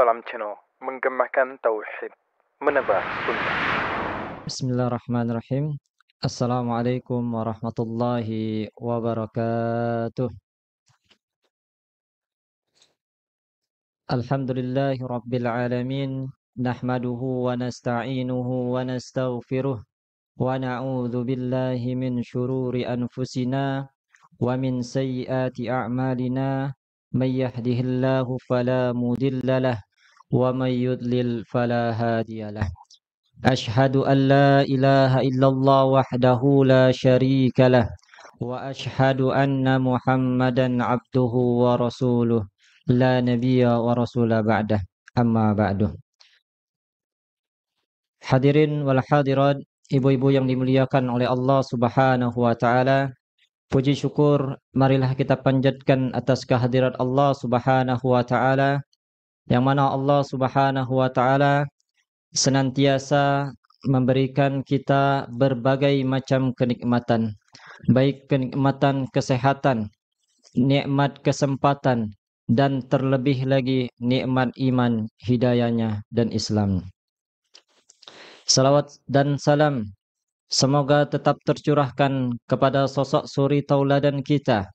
Salam Channel, menggemakan tauhid, menebar sunnah. Bismillahirrahmanirrahim. Assalamualaikum warahmatullahi wabarakatuh. Alhamdulillahi rabbil alamin. Nahmaduhu wa nasta'inuhu wa nastaghfiruh. Wa na'udzu billahi min syururi anfusina wa min sayyiati a'malina. May yahdihillahu fala mudilla lahu wa may yudlil fala hadiyalah. أشهد أن لا إله إلا الله وحده لا شريك له وأشهد أن محمدا عبده ورسوله لا نبي ورسول بعده أما بعد. Hadirin wal hadirat, ibu-ibu yang dimuliakan oleh Allah Subhanahu wa taala, puji syukur marilah kita panjatkan atas kehadirat Allah Subhanahu wa taala, yang mana Allah Subhanahu wa taala senantiasa memberikan kita berbagai macam kenikmatan, baik kenikmatan kesehatan, nikmat kesempatan, dan terlebih lagi nikmat iman, hidayahnya, dan Islam. Salawat dan salam semoga tetap tercurahkan kepada sosok suri tauladan kita,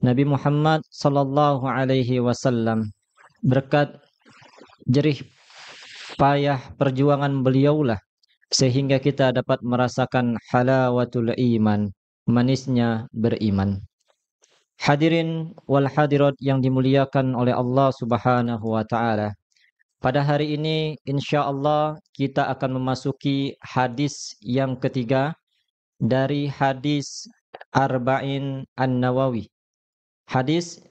Nabi Muhammad sallallahu alaihi wasallam. Berkat jerih payah perjuangan beliaulah sehingga kita dapat merasakan halawatul iman, manisnya beriman. Hadirin wal hadirat yang dimuliakan oleh Allah Subhanahu wa taala. Pada hari ini insyaallah kita akan memasuki hadis yang ketiga dari hadis Arba'in An-Nawawi. Hadis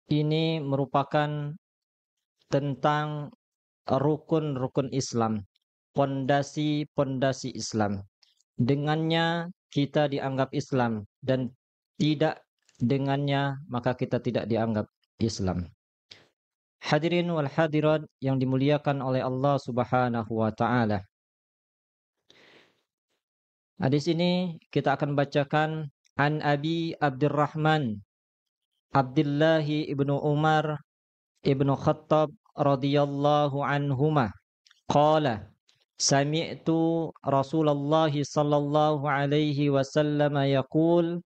ini merupakan tentang rukun-rukun Islam, pondasi-pondasi Islam. Dengannya kita dianggap Islam, dan tidak dengannya maka kita tidak dianggap Islam. Hadirin wal hadirat yang dimuliakan oleh Allah Subhanahu wa taala. Hadis ini kita akan bacakan an Abi Abdurrahman Abdullah ibnu Umar ibnu Khattab radhiyallahu anhuma qala sami'tu Rasulullah sallallahu alaihi wasallam yaqul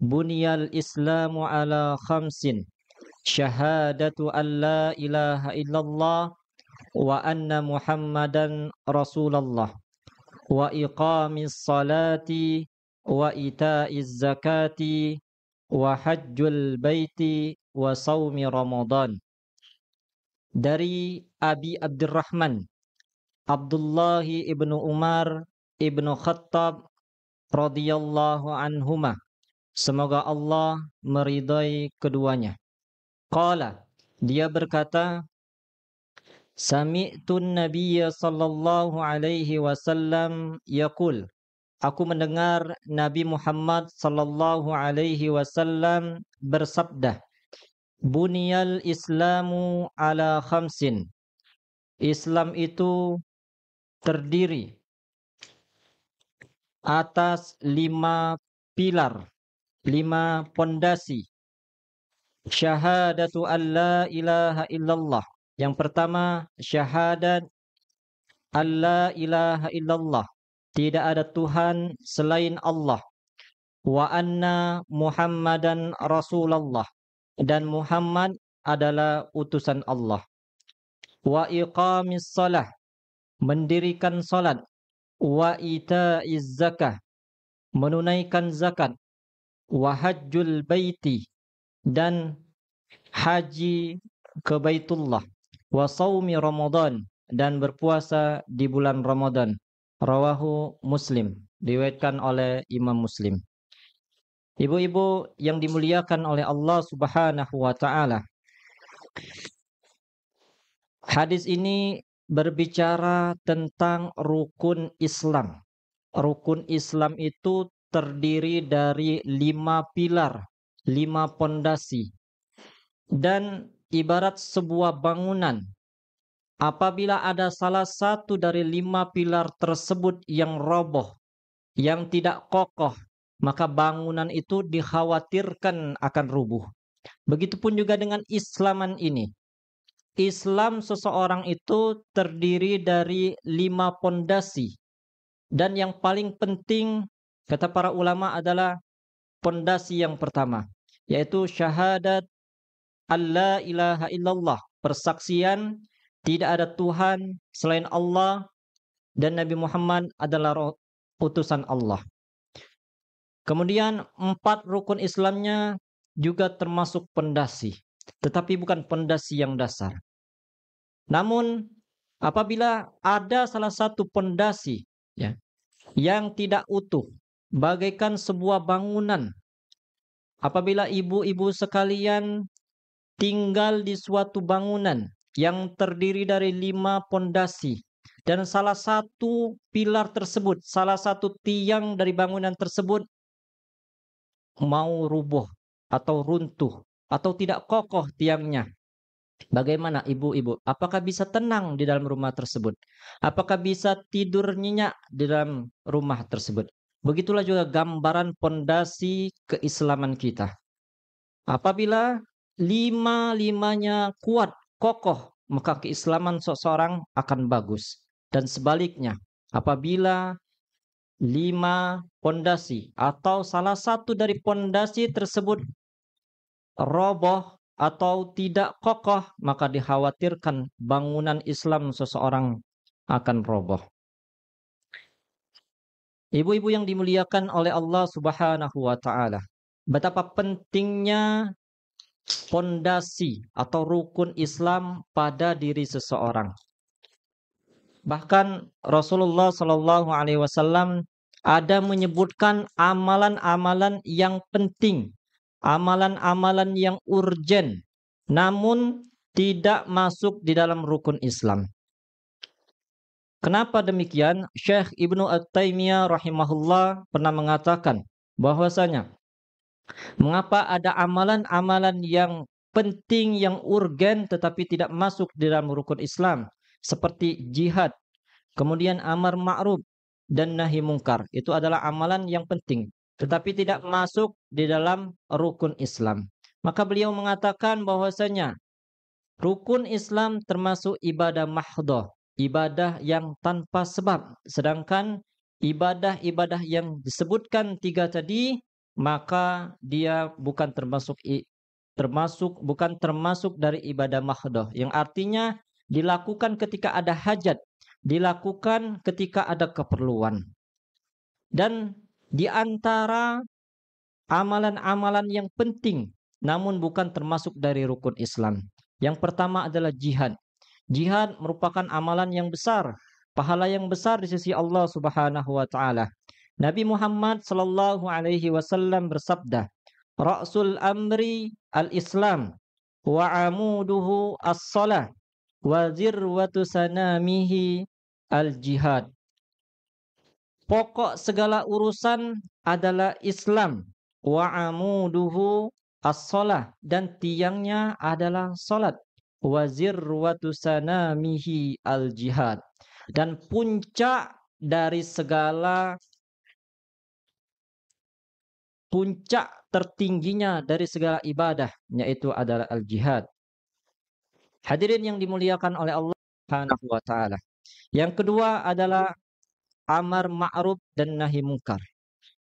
buniyal islamu ala khamsin syahadatu an la ilaha illallah wa anna muhammadan rasulullah wa iqamis salati wa ita'iz zakati wa hajjul baiti wa saumi ramadan. Dari Abi Abdurrahman Abdullah ibnu Umar ibnu Khattab radhiyallahu anhuma, semoga Allah meridai keduanya. Qala, dia berkata, sami'tun nabiyya sallallahu alaihi wasallam yaqul, aku mendengar Nabi Muhammad sallallahu alaihi wasallam bersabda, buniyal islamu ala khamsin. Islam itu terdiri atas 5 pilar, 5 pondasi. Syahadatu an la ilaha illallah. Yang pertama, syahadat an la ilaha illallah, tidak ada Tuhan selain Allah. Wa anna Muhammadan Rasulullah, dan Muhammad adalah utusan Allah. Wa iqamis salah, mendirikan salat. Wa ita'iz zakah, menunaikan zakat. Wa hajjul baiti, dan haji ke Baitullah. Wa saumi Ramadan, dan berpuasa di bulan Ramadan. Rawahu Muslim, diriwayatkan oleh Imam Muslim. Ibu-ibu yang dimuliakan oleh Allah Subhanahu wa taala, hadis ini berbicara tentang rukun Islam. Rukun Islam itu terdiri dari 5 pilar, 5 pondasi. Dan ibarat sebuah bangunan, apabila ada salah satu dari 5 pilar tersebut yang roboh, yang tidak kokoh, maka bangunan itu dikhawatirkan akan rubuh. Begitupun juga dengan Islaman ini. Islam seseorang itu terdiri dari 5 pondasi. Dan yang paling penting, kata para ulama, adalah pondasi yang pertama, yaitu syahadat alla ilaha illallah, persaksian tidak ada Tuhan selain Allah dan Nabi Muhammad adalah utusan Allah. Kemudian 4 rukun Islamnya juga termasuk pondasi, tetapi bukan pondasi yang dasar. Namun apabila ada salah satu pondasi ya, yang tidak utuh, bagaikan sebuah bangunan, apabila ibu-ibu sekalian tinggal di suatu bangunan yang terdiri dari 5 pondasi dan salah satu pilar tersebut, salah satu tiang dari bangunan tersebut mau rubuh atau runtuh atau tidak kokoh tiangnya. Bagaimana ibu-ibu? Apakah bisa tenang di dalam rumah tersebut? Apakah bisa tidur nyenyak di dalam rumah tersebut? Begitulah juga gambaran pondasi keislaman kita. Apabila lima-limanya kuat, kokoh, maka keislaman seseorang akan bagus. Dan sebaliknya, apabila 5 pondasi atau salah satu dari pondasi tersebut roboh atau tidak kokoh, maka dikhawatirkan bangunan Islam seseorang akan roboh. Ibu-ibu yang dimuliakan oleh Allah Subhanahu wa taala, betapa pentingnya pondasi atau rukun Islam pada diri seseorang. Bahkan Rasulullah Shallallahu Alaihi Wasallam ada menyebutkan amalan-amalan yang penting, amalan-amalan yang urgen, namun tidak masuk di dalam rukun Islam. Kenapa demikian? Syekh Ibnu At-Taimiyah rahimahullah pernah mengatakan bahwasanya mengapa ada amalan-amalan yang penting, yang urgen tetapi tidak masuk di dalam rukun Islam, seperti jihad, kemudian amar ma'ruf dan nahi mungkar. Itu adalah amalan yang penting tetapi tidak masuk di dalam rukun Islam. Maka beliau mengatakan bahwasanya rukun Islam termasuk ibadah mahdhah, ibadah yang tanpa sebab. Sedangkan ibadah-ibadah yang disebutkan 3 tadi, maka dia bukan termasuk dari ibadah mahdhah, yang artinya dilakukan ketika ada hajat, dilakukan ketika ada keperluan. Dan di antara amalan-amalan yang penting namun bukan termasuk dari rukun Islam, yang pertama adalah jihad. Jihad merupakan amalan yang besar, pahala yang besar di sisi Allah Subhanahu wa taala. Nabi Muhammad sallallahu alaihi wasallam bersabda, "Ra'sul amri al-Islam wa amuduhu as-salah wa zirwatu sanamihi al-jihad." Pokok segala urusan adalah Islam, wa amuduhu as-salah, dan tiangnya adalah salat, wa zirwatu sanamihi al-jihad, dan puncak tertingginya dari segala ibadah yaitu adalah al-jihad. Hadirin yang dimuliakan oleh Allah Subhanahu wa taala. Yang kedua adalah amar ma'ruf dan nahi mungkar.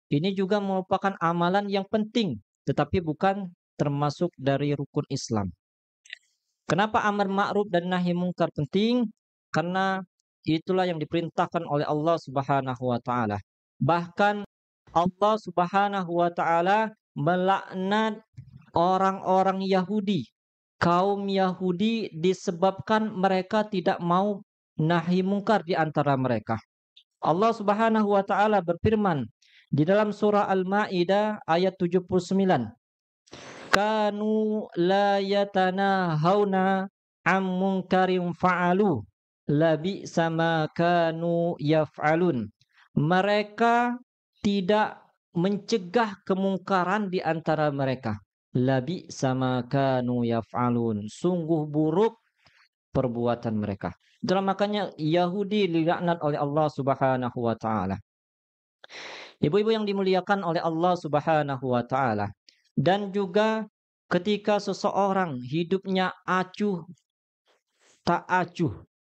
Ini juga merupakan amalan yang penting, tetapi bukan termasuk dari rukun Islam. Kenapa amar ma'ruf dan nahi mungkar penting? Karena itulah yang diperintahkan oleh Allah Subhanahu wa taala. Bahkan Allah Subhanahu wa taala melaknat orang-orang Yahudi, kaum Yahudi, disebabkan mereka tidak mau nahi mungkar di antara mereka. Allah Subhanahu wa taala berfirman di dalam surah Al-Maidah ayat 79. Kanu la yatanahawna am munkarin fa'alu labi sama kanu yaf'alun. Mereka tidak mencegah kemungkaran di antara mereka. Labi sama kanu yaf'alun. Sungguh buruk perbuatan mereka. Dalam makanya Yahudi dilaknat oleh Allah Subhanahu wa taala. Ibu-ibu yang dimuliakan oleh Allah Subhanahu wa taala. Dan juga ketika seseorang hidupnya acuh, tak acuh,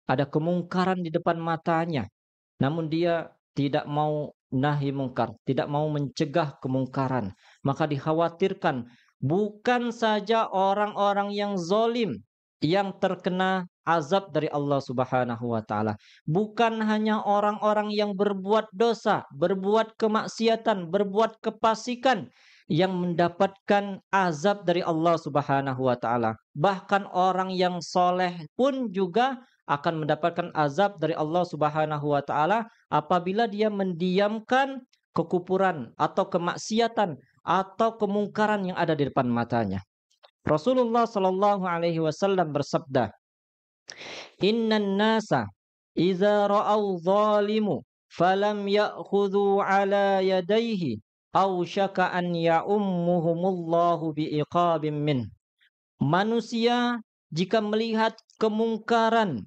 ada kemungkaran di depan matanya, namun dia tidak mau nahi mungkar, tidak mau mencegah kemungkaran. Maka dikhawatirkan bukan saja orang-orang yang zalim yang terkena azab dari Allah Subhanahu wa taala. Bukan hanya orang-orang yang berbuat dosa, berbuat kemaksiatan, berbuat kefasikan yang mendapatkan azab dari Allah Subhanahu wa taala. Bahkan orang yang soleh pun juga akan mendapatkan azab dari Allah Subhanahu wa taala apabila dia mendiamkan kekufuran atau kemaksiatan atau kemungkaran yang ada di depan matanya. Rasulullah Shallallahu alaihi wasallam bersabda, "Innan nasa idza ra'au zalimu falam ya'khudhu ala yadayhi aw syaka an ya'ummuhumullahu biiqabim min." Manusia jika melihat kemungkaran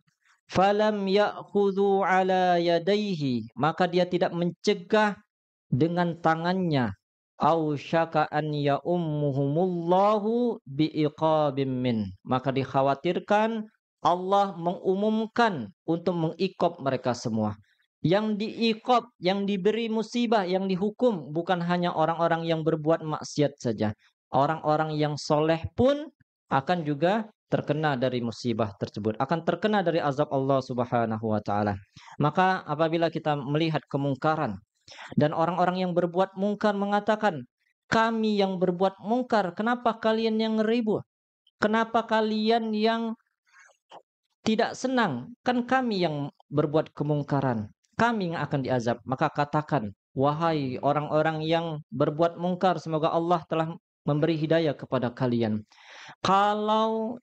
falam ya'khudhu ala yadayhi, maka dia tidak mencegah dengan tangannya, au syaka an ya'ummuhumullahu biiqabim min, maka dikhawatirkan Allah mengumumkan untuk mengiqab mereka semua. Yang diiqab, yang diberi musibah, yang dihukum bukan hanya orang-orang yang berbuat maksiat saja. Orang-orang yang soleh pun akan juga terkena dari musibah tersebut, akan terkena dari azab Allah Subhanahu wa taala. Maka apabila kita melihat kemungkaran dan orang-orang yang berbuat mungkar mengatakan, "Kami yang berbuat mungkar, kenapa kalian yang ribu? Kenapa kalian yang tidak senang? Kan kami yang berbuat kemungkaran, kami yang akan diazab." Maka katakan, "Wahai orang-orang yang berbuat mungkar, semoga Allah telah memberi hidayah kepada kalian. Kalau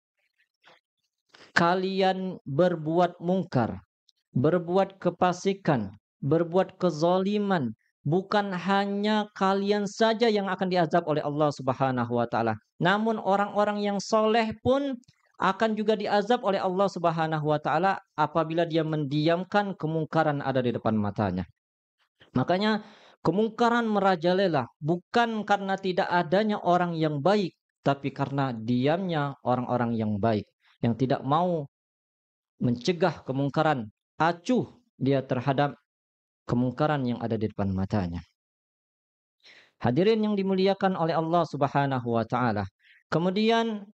kalian berbuat mungkar, berbuat kefasikan, berbuat kezaliman, bukan hanya kalian saja yang akan diazab oleh Allah Subhanahu wa taala, namun orang-orang yang soleh pun akan juga diazab oleh Allah Subhanahu wa taala apabila dia mendiamkan kemungkaran ada di depan matanya." Makanya kemungkaran merajalela bukan karena tidak adanya orang yang baik, tapi karena diamnya orang-orang yang baik yang tidak mau mencegah kemungkaran, acuh dia terhadap kemungkaran yang ada di depan matanya. Hadirin yang dimuliakan oleh Allah Subhanahu wa taala. Kemudian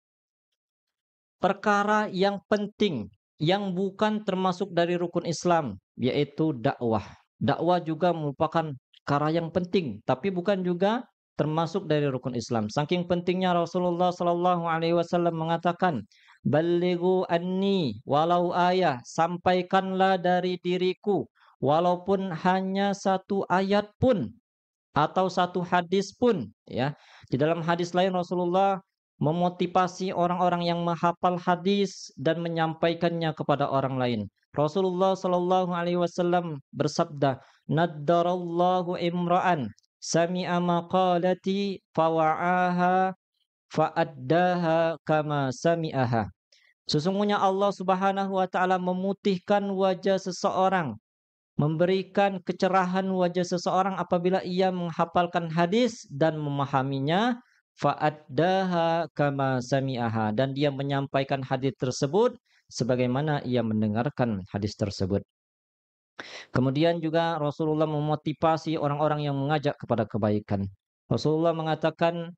perkara yang penting yang bukan termasuk dari rukun Islam yaitu dakwah. Dakwah juga merupakan perkara yang penting tapi bukan juga termasuk dari rukun Islam. Saking pentingnya Rasulullah sallallahu alaihi wasallam mengatakan, "Ballighu anni walau ayah, sampaikanlah dari diriku walaupun hanya satu ayat pun atau satu hadis pun." Ya. Di dalam hadis lain Rasulullah memotivasi orang-orang yang menghafal hadis dan menyampaikannya kepada orang lain. Rasulullah Shallallahu alaihi wasallam bersabda, "Naddarallahu imra'an sami'a maqalati fawa'aha fa'addaha kama sami'aha." Sesungguhnya Allah Subhanahu wa taala memutihkan wajah seseorang, memberikan kecerahan wajah seseorang apabila ia menghafalkan hadis dan memahaminya, fa'addaha kama sami'aha, dan dia menyampaikan hadis tersebut sebagaimana ia mendengarkan hadis tersebut. Kemudian juga Rasulullah memotivasi orang-orang yang mengajak kepada kebaikan. Rasulullah mengatakan,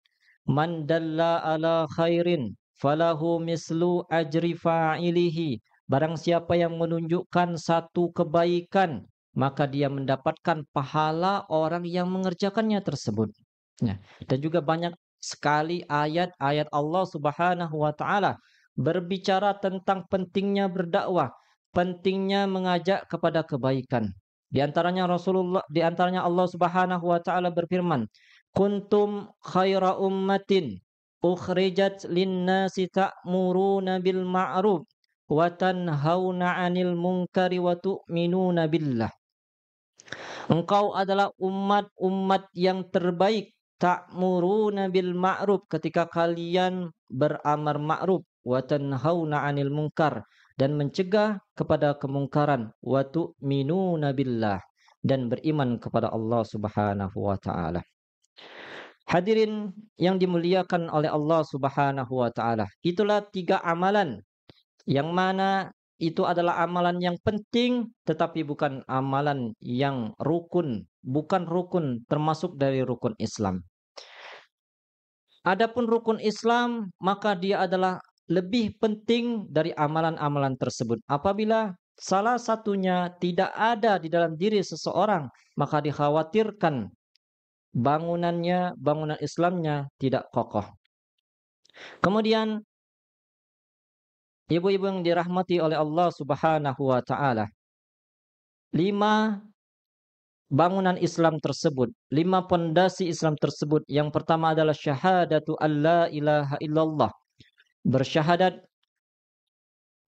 "Man dalla ala khairin falahu mislu ajri fa'ilihi." Barang siapa yang menunjukkan satu kebaikan, maka dia mendapatkan pahala orang yang mengerjakannya tersebut. Nah, dan juga banyak sekali ayat-ayat Allah Subhanahu wa taala berbicara tentang pentingnya berdakwah, pentingnya mengajak kepada kebaikan. Di antaranya Allah Subhanahu wa taala berfirman, "Kuntum khaira ummatin ukhrijat lin-nasi ta'muruna bil ma'ruf wa tanhauna 'anil munkari wa tu'minuna billah." Engkau adalah umat-umat yang terbaik, ta'muruna bil ma'ruf, ketika kalian beramar ma'ruf, wa tanhauna 'anil munkar, dan mencegah kepada kemungkaran, wa tu'minuna billah, dan beriman kepada Allah Subhanahu wa taala. Hadirin yang dimuliakan oleh Allah Subhanahu wa taala, itulah 3 amalan yang mana itu adalah amalan yang penting, tetapi bukan amalan yang rukun, bukan rukun termasuk dari rukun Islam. Adapun rukun Islam, maka dia adalah lebih penting dari amalan-amalan tersebut. Apabila salah satunya tidak ada di dalam diri seseorang, maka dikhawatirkan bangunan Islamnya tidak kokoh. Kemudian, ibu-ibu yang dirahmati oleh Allah Subhanahu wa taala, 5 bangunan Islam tersebut, 5 pondasi Islam tersebut. Yang pertama adalah syahadatu alla ilaha illallah. Bersyahadat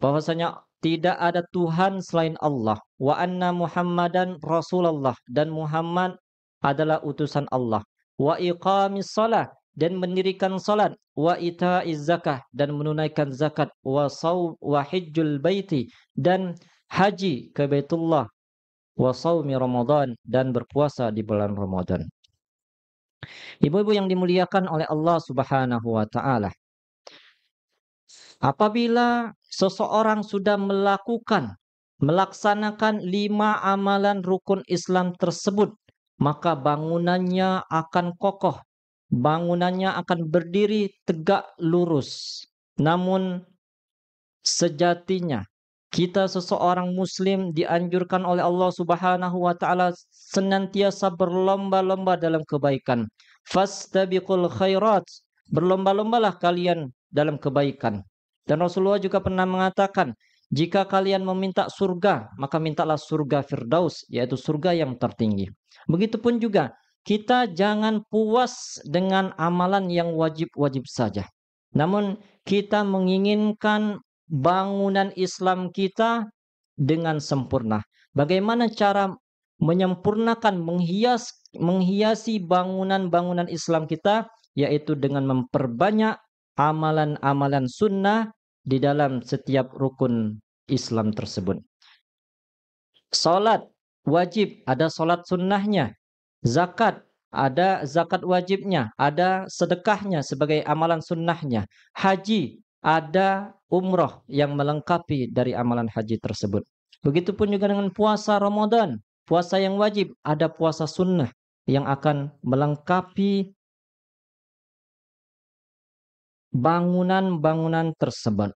bahwasanya tidak ada Tuhan selain Allah, wa anna Muhammadan Rasulullah, dan Muhammad adalah utusan Allah, wa iqamis shalah, dan mendirikan salat, wa ita'iz zakah, dan menunaikan zakat, wa hajjul baiti, dan haji ke Baitullah, wa shaumi Ramadan, dan berpuasa di bulan Ramadan. Ibu-ibu yang dimuliakan oleh Allah Subhanahu wa taala, apabila seseorang sudah melaksanakan 5 amalan rukun Islam tersebut, maka bangunannya akan kokoh, bangunannya akan berdiri tegak lurus. Namun sejatinya kita seseorang muslim dianjurkan oleh Allah Subhanahu wa taala senantiasa berlomba-lomba dalam kebaikan. Fastabiqul khairat, berlomba-lombalah kalian dalam kebaikan. Dan Rasulullah juga pernah mengatakan, jika kalian meminta surga, maka mintalah surga Firdaus, yaitu surga yang tertinggi. Begitupun juga, kita jangan puas dengan amalan yang wajib-wajib saja. Namun kita menginginkan bangunan Islam kita dengan sempurna. Bagaimana cara menyempurnakan, menghiasi bangunan-bangunan Islam kita, yaitu dengan memperbanyak amalan-amalan sunnah di dalam setiap rukun Islam tersebut. Salat wajib, ada salat sunnahnya. Zakat, ada zakat wajibnya, ada sedekahnya sebagai amalan sunnahnya. Haji, ada umroh yang melengkapi dari amalan haji tersebut. Begitupun juga dengan puasa Ramadan, puasa yang wajib, ada puasa sunnah yang akan melengkapi bangunan-bangunan tersebut.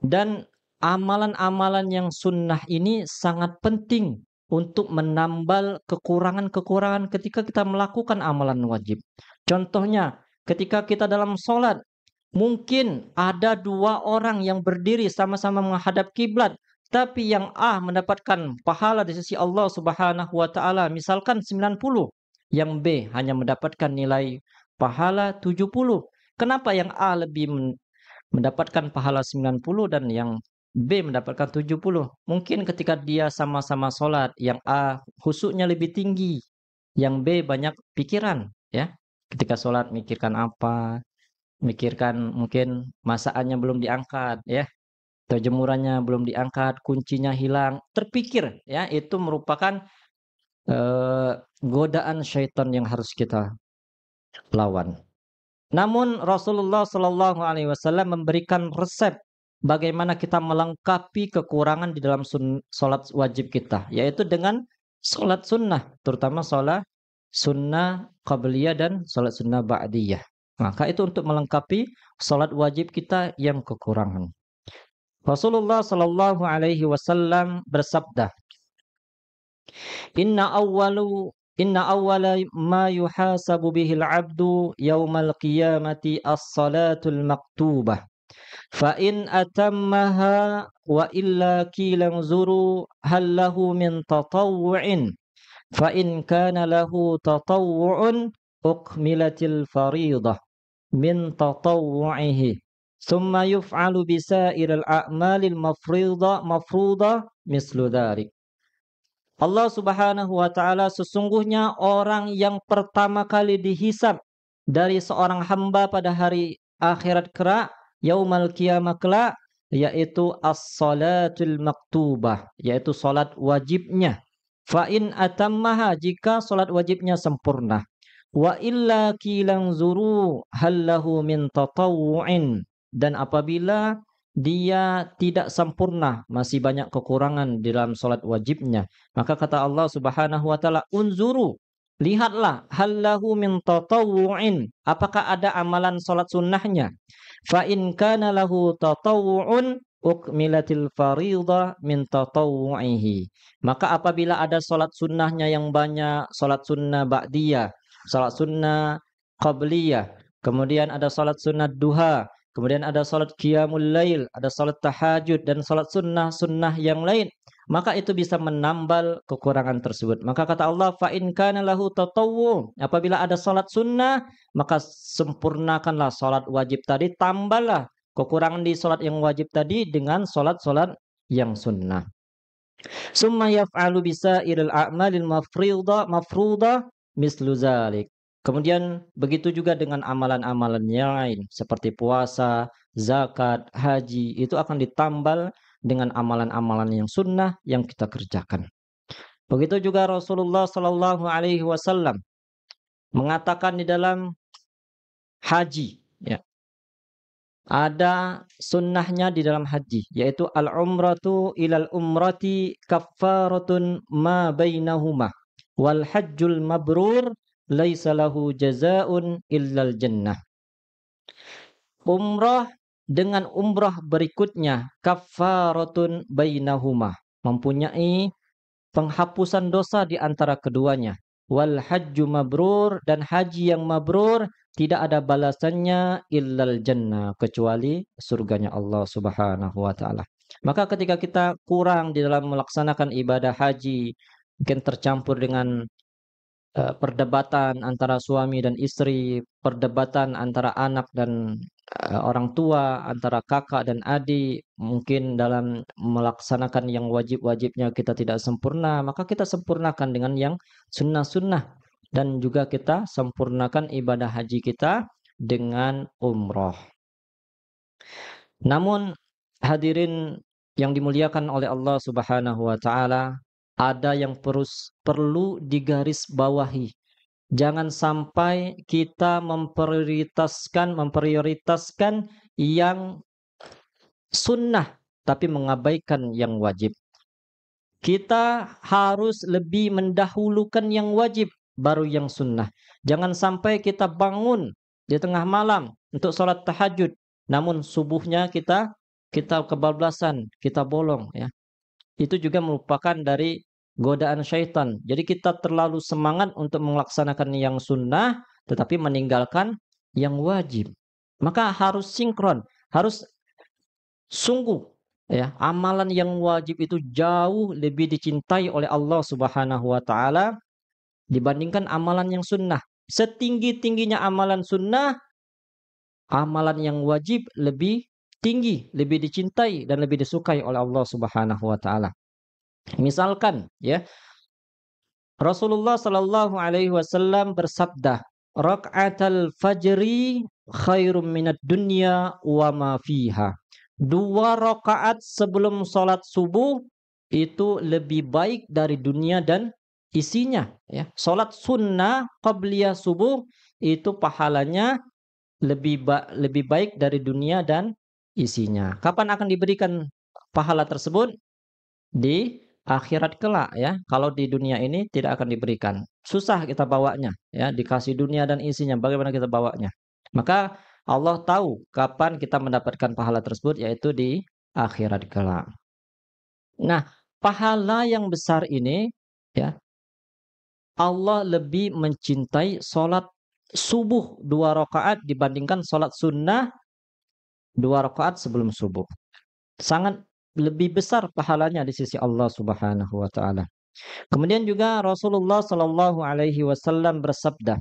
Dan amalan-amalan yang sunnah ini sangat penting untuk menambal kekurangan-kekurangan ketika kita melakukan amalan wajib. Contohnya, ketika kita dalam sholat, mungkin ada 2 orang yang berdiri sama-sama menghadap kiblat, tapi yang A mendapatkan pahala di sisi Allah Subhanahu wa taala misalkan 90, yang B hanya mendapatkan nilai pahala 70. Kenapa yang A lebih mendapatkan pahala 90 dan yang B mendapatkan 70? Mungkin ketika dia sama-sama sholat, yang A khusyuknya lebih tinggi, yang B banyak pikiran, ya. Ketika sholat mikirkan apa, mikirkan mungkin masakannya belum diangkat, ya, atau jemurannya belum diangkat, kuncinya hilang, terpikir, ya, itu merupakan godaan syaitan yang harus kita lawan. Namun Rasulullah Shallallahu Alaihi Wasallam memberikan resep bagaimana kita melengkapi kekurangan di dalam sholat wajib kita, yaitu dengan sholat sunnah, terutama sholat sunnah qabliyah dan sholat sunnah ba'diyah. Maka itu untuk melengkapi sholat wajib kita yang kekurangan. Rasulullah Shallallahu Alaihi Wasallam bersabda, Inna awwala ma yuhasabu bihil abdu yawmal qiyamati as-salatul maktubah. Fa in atammaha wa illa kilang zuru hal lahu min tatawu'in. Fa in kana lahu tatawu'un ukmilatil faridah min tatawu'ihi. Thumma yuf'alu bisairil a'malil mafruḍah mislu dharik. Allah Subhanahu wa taala, sesungguhnya orang yang pertama kali dihisab dari seorang hamba pada hari akhirat kelak, yaumal qiyamah kelak, yaitu as-salatul maktubah, yaitu salat wajibnya. Fa in atammaha, jika salat wajibnya sempurna. Wa illa kilang zuru hallahu min tatawu'in, dan apabila dia tidak sempurna, masih banyak kekurangan di dalam salat wajibnya. Maka kata Allah Subhanahu wa taala, "Unzuru, lihatlah hallahu min tatawwu'in, apakah ada amalan salat sunnahnya? Fa in kana lahu tatawwu'un ukmilatil fariidhah min tatawwu'ihi." Maka apabila ada salat sunnahnya yang banyak, salat sunnah ba'diyah, salat sunnah qabliyah, kemudian ada salat sunnah duha, kemudian ada salat qiyamul lail, ada salat tahajud dan salat sunnah-sunnah yang lain. Maka itu bisa menambal kekurangan tersebut. Maka kata Allah, fa in kana lahu tatawwu, apabila ada salat sunnah, maka sempurnakanlah salat wajib tadi, tambahlah kekurangan di salat yang wajib tadi dengan salat-salat yang sunnah. Summa yaf'alu bisairil a'malil mafruḍah mislu zalik. Kemudian begitu juga dengan amalan-amalan yang lain seperti puasa, zakat, haji, itu akan ditambal dengan amalan-amalan yang sunnah yang kita kerjakan. Begitu juga Rasulullah Sallallahu Alaihi Wasallam mengatakan di dalam haji, ya, ada sunnahnya di dalam haji, yaitu al-umratu ilal umrati kaffaratun ma bainahuma wal hajjul mabrur laisa lahu jazaa'un illal jannah. Umrah dengan umrah berikutnya kaffaratun bainahuma, mempunyai penghapusan dosa di antara keduanya. Wal hajju mabrur, dan haji yang mabrur tidak ada balasannya illal jannah, kecuali surganya Allah Subhanahu wa taala. Maka ketika kita kurang di dalam melaksanakan ibadah haji, mungkin tercampur dengan perdebatan antara suami dan istri, perdebatan antara anak dan orang tua, antara kakak dan adik, mungkin dalam melaksanakan yang wajib-wajibnya kita tidak sempurna, maka kita sempurnakan dengan yang sunnah-sunnah. Dan juga kita sempurnakan ibadah haji kita dengan umroh. Namun hadirin yang dimuliakan oleh Allah Subhanahu wa taala, ada yang perlu digarisbawahi. Jangan sampai kita memprioritaskan yang sunnah tapi mengabaikan yang wajib. Kita harus lebih mendahulukan yang wajib baru yang sunnah. Jangan sampai kita bangun di tengah malam untuk sholat tahajud, namun subuhnya kita kebablasan, kita bolong, ya. Itu juga merupakan dari godaan syaitan. Jadi kita terlalu semangat untuk melaksanakan yang sunnah, tetapi meninggalkan yang wajib. Maka harus sinkron, harus sungguh, ya. Amalan yang wajib itu jauh lebih dicintai oleh Allah Subhanahu wa taala dibandingkan amalan yang sunnah. Setinggi-tingginya amalan sunnah, amalan yang wajib lebih tinggi, lebih dicintai dan lebih disukai oleh Allah Subhanahu wa taala. Misalkan, ya, Rasulullah Shallallahu Alaihi Wasallam bersabda, "Rakaatul fajri khairum minad dunya wa ma fiha." 2 rakaat sebelum sholat subuh itu lebih baik dari dunia dan isinya. Ya, sholat sunnah qabliyah subuh itu pahalanya lebih baik dari dunia dan isinya. Kapan akan diberikan pahala tersebut? Di akhirat kelak, ya. Kalau di dunia ini tidak akan diberikan. Susah kita bawanya, ya, dikasih dunia dan isinya, bagaimana kita bawanya? Maka Allah tahu kapan kita mendapatkan pahala tersebut, yaitu di akhirat kelak. Nah, pahala yang besar ini, ya, Allah lebih mencintai sholat subuh 2 rakaat dibandingkan sholat sunnah 2 rakaat sebelum subuh. Sangat lebih besar pahalanya di sisi Allah Subhanahu wa taala. Kemudian juga Rasulullah Shallallahu Alaihi Wasallam bersabda,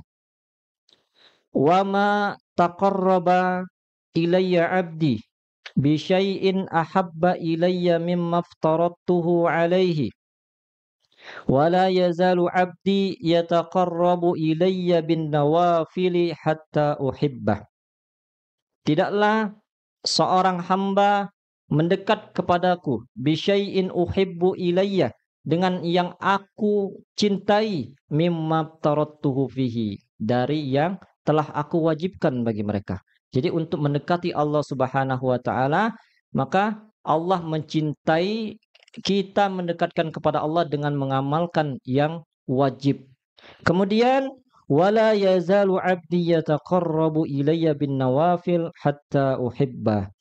"Wa ma taqarraba ilayya 'abdi bi syai'in ahabba ilayya mimma aftaradtuhu 'alaihi wa la yazalu 'abdi yataqarrabu ilayya bin nawafili hatta uhibbah." Tidaklah seorang hamba mendekat kepadaku bisyai'in uhibbu ilayya, dengan yang aku cintai, mimma tarattuhu fihi, dari yang telah aku wajibkan bagi mereka. Jadi untuk mendekati Allah Subhanahu wa taala, maka Allah mencintai kita mendekatkan kepada Allah dengan mengamalkan yang wajib. Kemudian wala yazalu 'abdi yataqarrabu ilayya bin nawafil hatta uhibbah.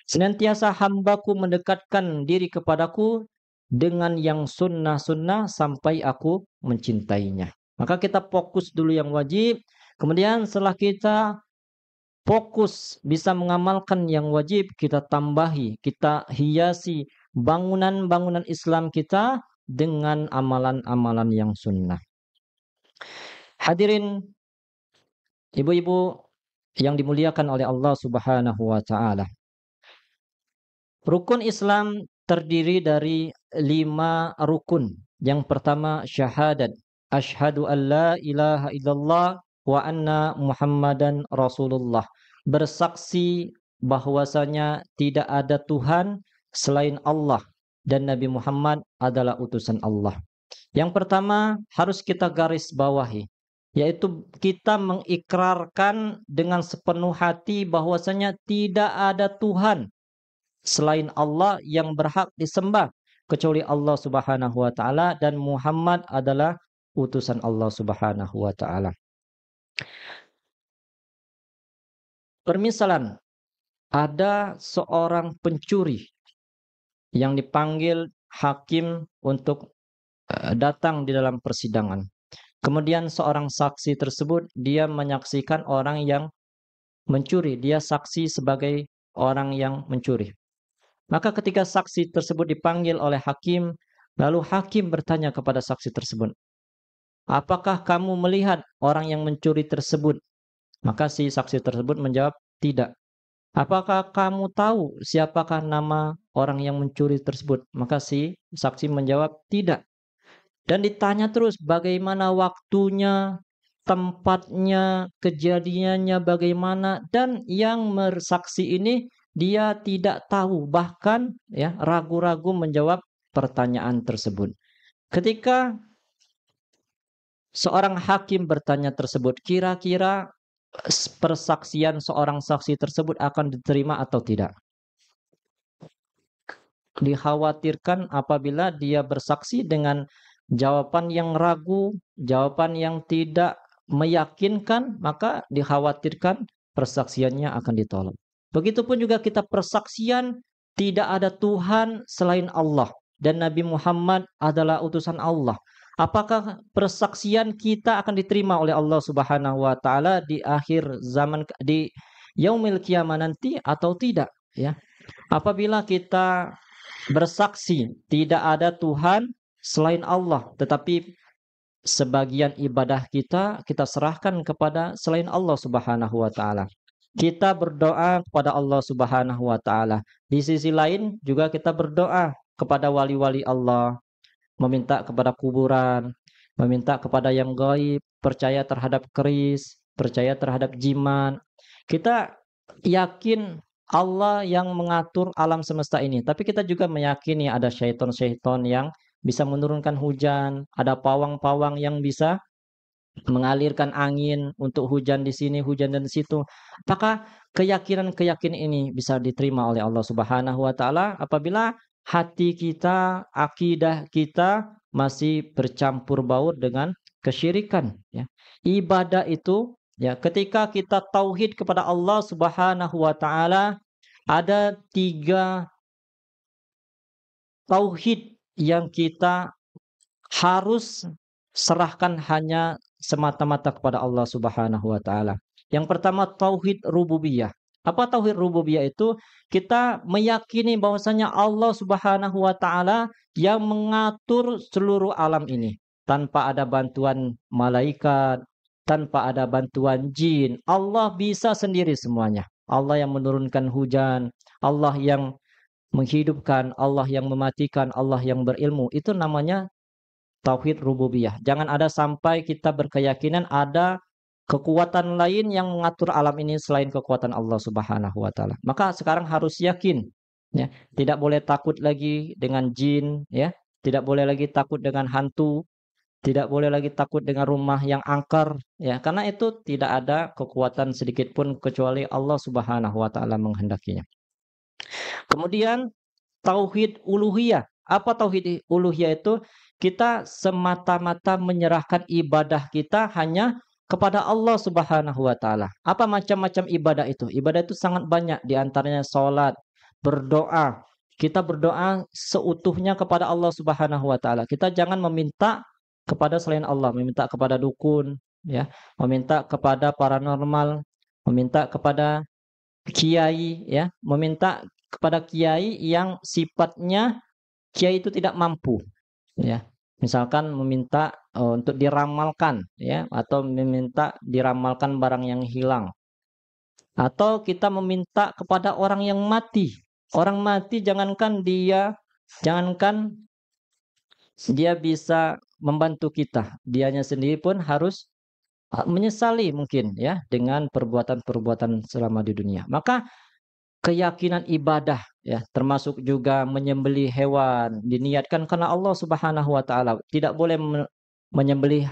Senantiasa hambaku mendekatkan diri kepadaku dengan yang sunnah-sunnah sampai aku mencintainya. Maka kita fokus dulu yang wajib, kemudian setelah kita fokus bisa mengamalkan yang wajib, kita tambahi, kita hiasi bangunan-bangunan Islam kita dengan amalan-amalan yang sunnah. Hadirin ibu-ibu yang dimuliakan oleh Allah Subhanahu wa taala. Rukun Islam terdiri dari 5 rukun. Yang pertama syahadat. Asyhadu an la ilaha illallah wa anna Muhammadan Rasulullah. Bersaksi bahwasanya tidak ada Tuhan selain Allah dan Nabi Muhammad adalah utusan Allah. Yang pertama harus kita garis bawahi, yaitu kita mengikrarkan dengan sepenuh hati bahwasanya tidak ada Tuhan selain Allah yang berhak disembah kecuali Allah Subhanahu wa taala dan Muhammad adalah utusan Allah Subhanahu wa taala. Permisalan, ada seorang pencuri yang dipanggil hakim untuk datang di dalam persidangan. Kemudian seorang saksi tersebut dia menyaksikan orang yang mencuri, dia saksi sebagai orang yang mencuri. Maka ketika saksi tersebut dipanggil oleh hakim, lalu hakim bertanya kepada saksi tersebut, apakah kamu melihat orang yang mencuri tersebut? Maka si saksi tersebut menjawab, tidak. Apakah kamu tahu siapakah nama orang yang mencuri tersebut? Maka si saksi menjawab, tidak. Dan ditanya terus bagaimana waktunya, tempatnya, kejadiannya bagaimana, dan yang bersaksi ini dia tidak tahu, bahkan ya ragu-ragu menjawab pertanyaan tersebut. Ketika seorang hakim bertanya tersebut, kira-kira persaksian seorang saksi tersebut akan diterima atau tidak? Dikhawatirkan apabila dia bersaksi dengan jawaban yang ragu, jawaban yang tidak meyakinkan, maka dikhawatirkan persaksiannya akan ditolak. Begitupun juga kita persaksian tidak ada Tuhan selain Allah dan Nabi Muhammad adalah utusan Allah. Apakah persaksian kita akan diterima oleh Allah Subhanahu wa taala di akhir zaman, di yaumil qiyamah nanti atau tidak, ya? Apabila kita bersaksi tidak ada Tuhan selain Allah, tetapi sebagian ibadah kita serahkan kepada selain Allah Subhanahu wa taala. Kita berdoa kepada Allah Subhanahu wa taala. Di sisi lain juga kita berdoa kepada wali-wali Allah, meminta kepada kuburan, meminta kepada yang gaib, percaya terhadap keris, percaya terhadap jimat. Kita yakin Allah yang mengatur alam semesta ini, tapi kita juga meyakini ada syaitan-syaitan yang bisa menurunkan hujan, ada pawang-pawang yang bisa mengalirkan angin untuk hujan di sini, hujan di situ. Apakah keyakinan-keyakinan ini bisa diterima oleh Allah Subhanahu wa taala apabila hati kita, akidah kita masih bercampur baur dengan kesyirikan, ya. Ibadah itu, ya, ketika kita tauhid kepada Allah Subhanahu wa taala, ada 3 tauhid yang kita harus serahkan hanya semata-mata kepada Allah Subhanahu wa taala. Yang pertama tauhid rububiyah. Apa tauhid rububiyah itu? Kita meyakini bahwasanya Allah Subhanahu wa taala yang mengatur seluruh alam ini tanpa ada bantuan malaikat, tanpa ada bantuan jin. Allah bisa sendiri semuanya. Allah yang menurunkan hujan, Allah yang menghidupkan, Allah yang mematikan, Allah yang berilmu. Itu namanya tauhid rububiyah. Jangan ada sampai kita berkeyakinan ada kekuatan lain yang mengatur alam ini selain kekuatan Allah Subhanahu wa taala. Maka sekarang harus yakin, ya. Tidak boleh takut lagi dengan jin, ya. Tidak boleh lagi takut dengan hantu, tidak boleh lagi takut dengan rumah yang angker, ya. Karena itu tidak ada kekuatan sedikit pun kecuali Allah Subhanahu wa taala menghendakinya. Kemudian tauhid uluhiyah. Apa tauhid uluhiyah itu? Kita semata-mata menyerahkan ibadah kita hanya kepada Allah Subhanahu wa taala. Apa macam-macam ibadah itu? Ibadah itu sangat banyak, di antaranya salat, berdoa. Kita berdoa seutuhnya kepada Allah Subhanahu wa taala. Kita jangan meminta kepada selain Allah, meminta kepada dukun, ya, meminta kepada paranormal, meminta kepada kiai, ya, meminta kepada kiai yang sifatnya kiai itu tidak mampu, ya. Misalkan meminta untuk diramalkan, ya, atau meminta diramalkan barang yang hilang, atau kita meminta kepada orang yang mati. Orang mati jangankan dia bisa membantu kita, dianya sendiri pun harus menyesali mungkin, ya, dengan perbuatan-perbuatan selama di dunia. Maka keyakinan ibadah, ya, termasuk juga menyembelih hewan diniatkan karena Allah Subhanahu wa taala. Tidak boleh menyembelih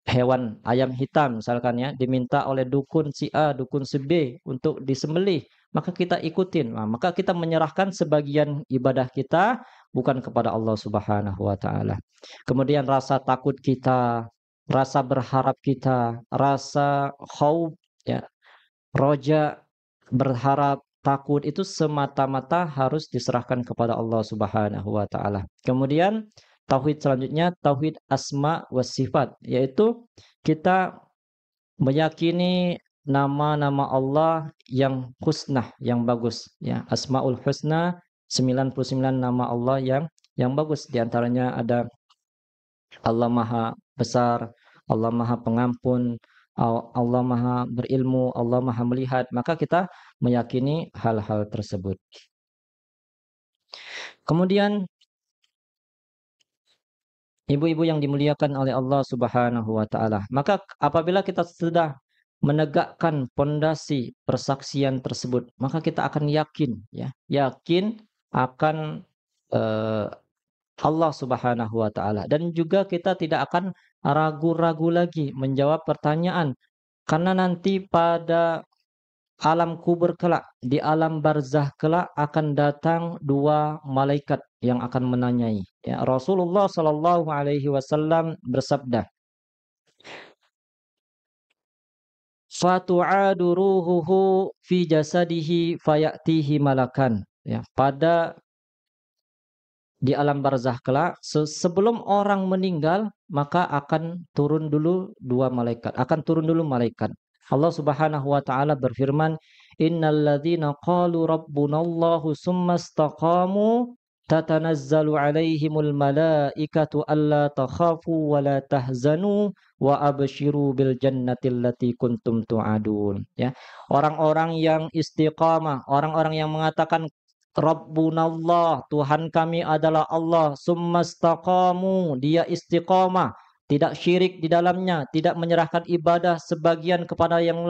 hewan ayam hitam misalkan, ya, diminta oleh dukun si A, dukun si B untuk disembelih, maka kita ikutin. Nah, maka kita menyerahkan sebagian ibadah kita bukan kepada Allah Subhanahu wa taala. Kemudian rasa takut kita, rasa berharap kita, rasa khauf, ya, roja, berharap, takut itu semata-mata harus diserahkan kepada Allah Subhanahu wa taala. Kemudian tauhid selanjutnya tauhid asma wa sifat, yaitu kita meyakini nama-nama Allah yang husna, yang bagus, ya. Asmaul husna, 99 nama Allah yang bagus. Di antaranya ada Allah Maha Besar, Allah Maha Pengampun, Allah Maha Berilmu, Allah Maha Melihat. Maka kita meyakini hal-hal tersebut. Kemudian ibu-ibu yang dimuliakan oleh Allah Subhanahu wa taala, maka apabila kita sudah menegakkan pondasi persaksian tersebut, maka kita akan yakin, ya, yakin akan Allah Subhanahu wa taala, dan juga kita tidak akan ragu-ragu lagi menjawab pertanyaan, karena nanti pada alam kubur kelak, di alam barzah kelak akan datang dua malaikat yang akan menanyai. Ya, Rasulullah Shallallahu alaihi wasallam bersabda, "Fatu'adu ruhuhu fi jasadihi fayatihi malakan." Ya, pada di alam barzah kelak, sebelum orang meninggal, maka akan turun dulu dua malaikat, akan turun dulu malaikat. Allah Subhanahu wa taala berfirman, "Innalladzina qalu rabbunallahu tsumma istaqamu tatanazzalu 'alaihimul malaikatu alla takhafu wa la tahzanu wa abshiru bil jannati allati kuntum tu'adun." Ya, orang-orang yang istiqamah, orang-orang yang mengatakan Rabbunallah, Tuhan kami adalah Allah, summastaqamu, dia istiqamah, tidak syirik di dalamnya, tidak menyerahkan ibadah sebagian kepada yang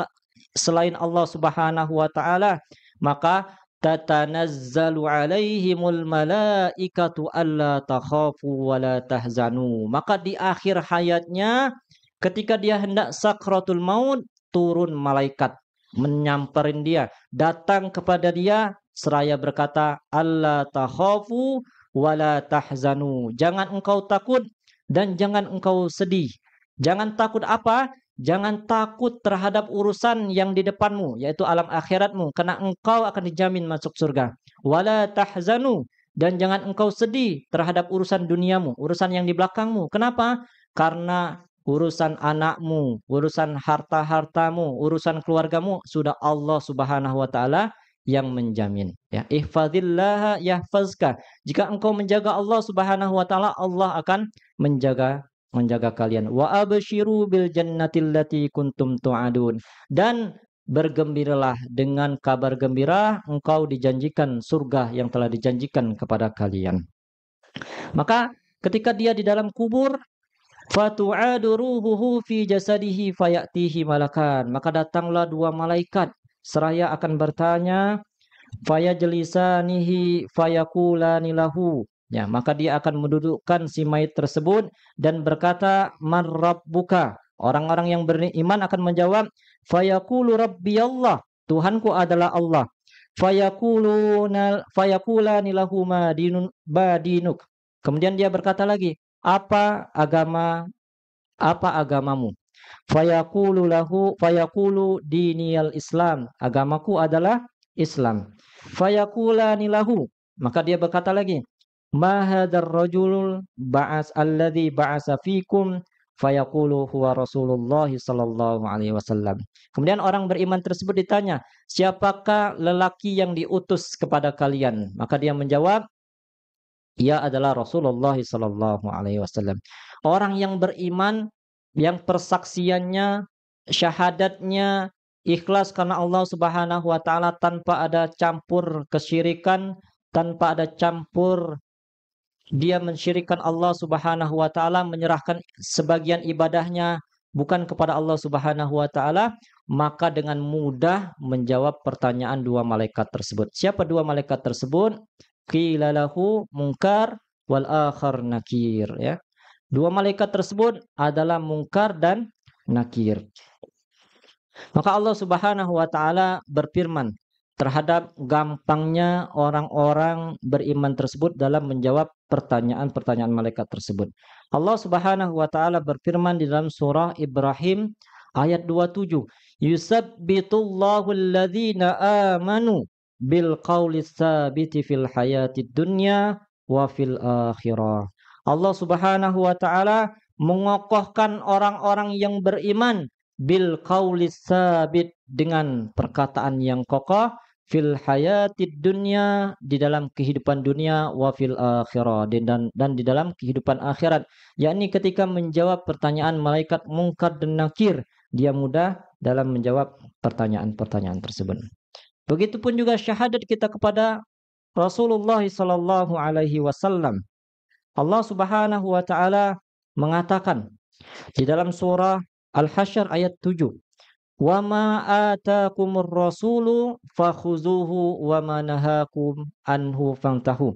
selain Allah Subhanahu wa taala, maka tatanazzalu alaihimul malaikatu alla takhafu wa la tahzanu. Maka di akhir hayatnya ketika dia hendak sakratul maut, turun malaikat menyamperin dia, datang kepada dia seraya berkata, "Allah takhafu wala tahzanu." Jangan engkau takut dan jangan engkau sedih. Jangan takut apa? Jangan takut terhadap urusan yang di depanmu, yaitu alam akhiratmu, karena engkau akan dijamin masuk surga. Wala tahzanu, dan jangan engkau sedih terhadap urusan duniamu, urusan yang di belakangmu. Kenapa? Karena urusan anakmu, urusan harta-hartamu, urusan keluargamu sudah Allah Subhanahu wa taala yang menjamin, ya. Ihfazillaha yahfazka. Jika engkau menjaga Allah Subhanahu wa taala, Allah akan menjaga kalian. Wa absyiru bil jannatil lati kuntum tu'adun. Dan bergembiralah dengan kabar gembira, engkau dijanjikan surga yang telah dijanjikan kepada kalian. Maka ketika dia di dalam kubur, fatu'adu ruhuhu fi jasadihi fayatihi malakan. Maka datanglah dua malaikat seraya akan bertanya, fayajlisanihi fayakulani lahu. Ya, maka dia akan mendudukkan si mayit tersebut dan berkata, "Man rabbuka?" Orang-orang yang beriman akan menjawab, "Fayaqulu rabbi Allah." Tuhanku adalah Allah. Fayaqulani lahu badinuk. Kemudian dia berkata lagi, apa agamamu? Fayaqulu diniyal Islam. Agamaku adalah Islam. Fayaqulani lahu. Maka dia berkata lagi, ma hadzal rajulul alladzi ba'asa fikum, fayaqulu huwa Rasulullah sallallahu alaihi wasallam. Kemudian orang beriman tersebut ditanya, siapakah lelaki yang diutus kepada kalian? Maka dia menjawab, ia adalah Rasulullah sallallahu alaihi wasallam. Orang yang beriman, yang persaksiannya, syahadatnya ikhlas karena Allah Subhanahu wa taala tanpa ada campur kesyirikan, tanpa ada campur dia mensyirikkan Allah Subhanahu wa taala, menyerahkan sebagian ibadahnya bukan kepada Allah Subhanahu wa taala, maka dengan mudah menjawab pertanyaan dua malaikat tersebut. Siapa dua malaikat tersebut? Qila lahu munkar wal akhar nakir, ya. Dua malaikat tersebut adalah Munkar dan Nakir. Maka Allah Subhanahu wa taala berfirman terhadap gampangnya orang-orang beriman tersebut dalam menjawab pertanyaan-pertanyaan malaikat tersebut. Allah Subhanahu wa taala berfirman di dalam surah Ibrahim ayat 27, "Yusabbitullahu alladzina amanu bil qawli tsabiti fil hayatid dunya wa fil akhirah." Allah Subhanahu wa taala mengokohkan orang-orang yang beriman bil qaulis sabit, dengan perkataan yang kokoh, fil hayatid dunya, di dalam kehidupan dunia, wa fil akhirah, dan di dalam kehidupan akhirat, yakni ketika menjawab pertanyaan malaikat Munkar dan Nakir, dia mudah dalam menjawab pertanyaan-pertanyaan tersebut. Begitupun juga syahadat kita kepada Rasulullah sallallahu alaihi wasallam. Allah Subhanahu wa taala mengatakan di dalam surah Al-Hasyr ayat 7, "Wa ma ataakumur rasulu fakhuzuhu wa ma nahakum anhu fantahu."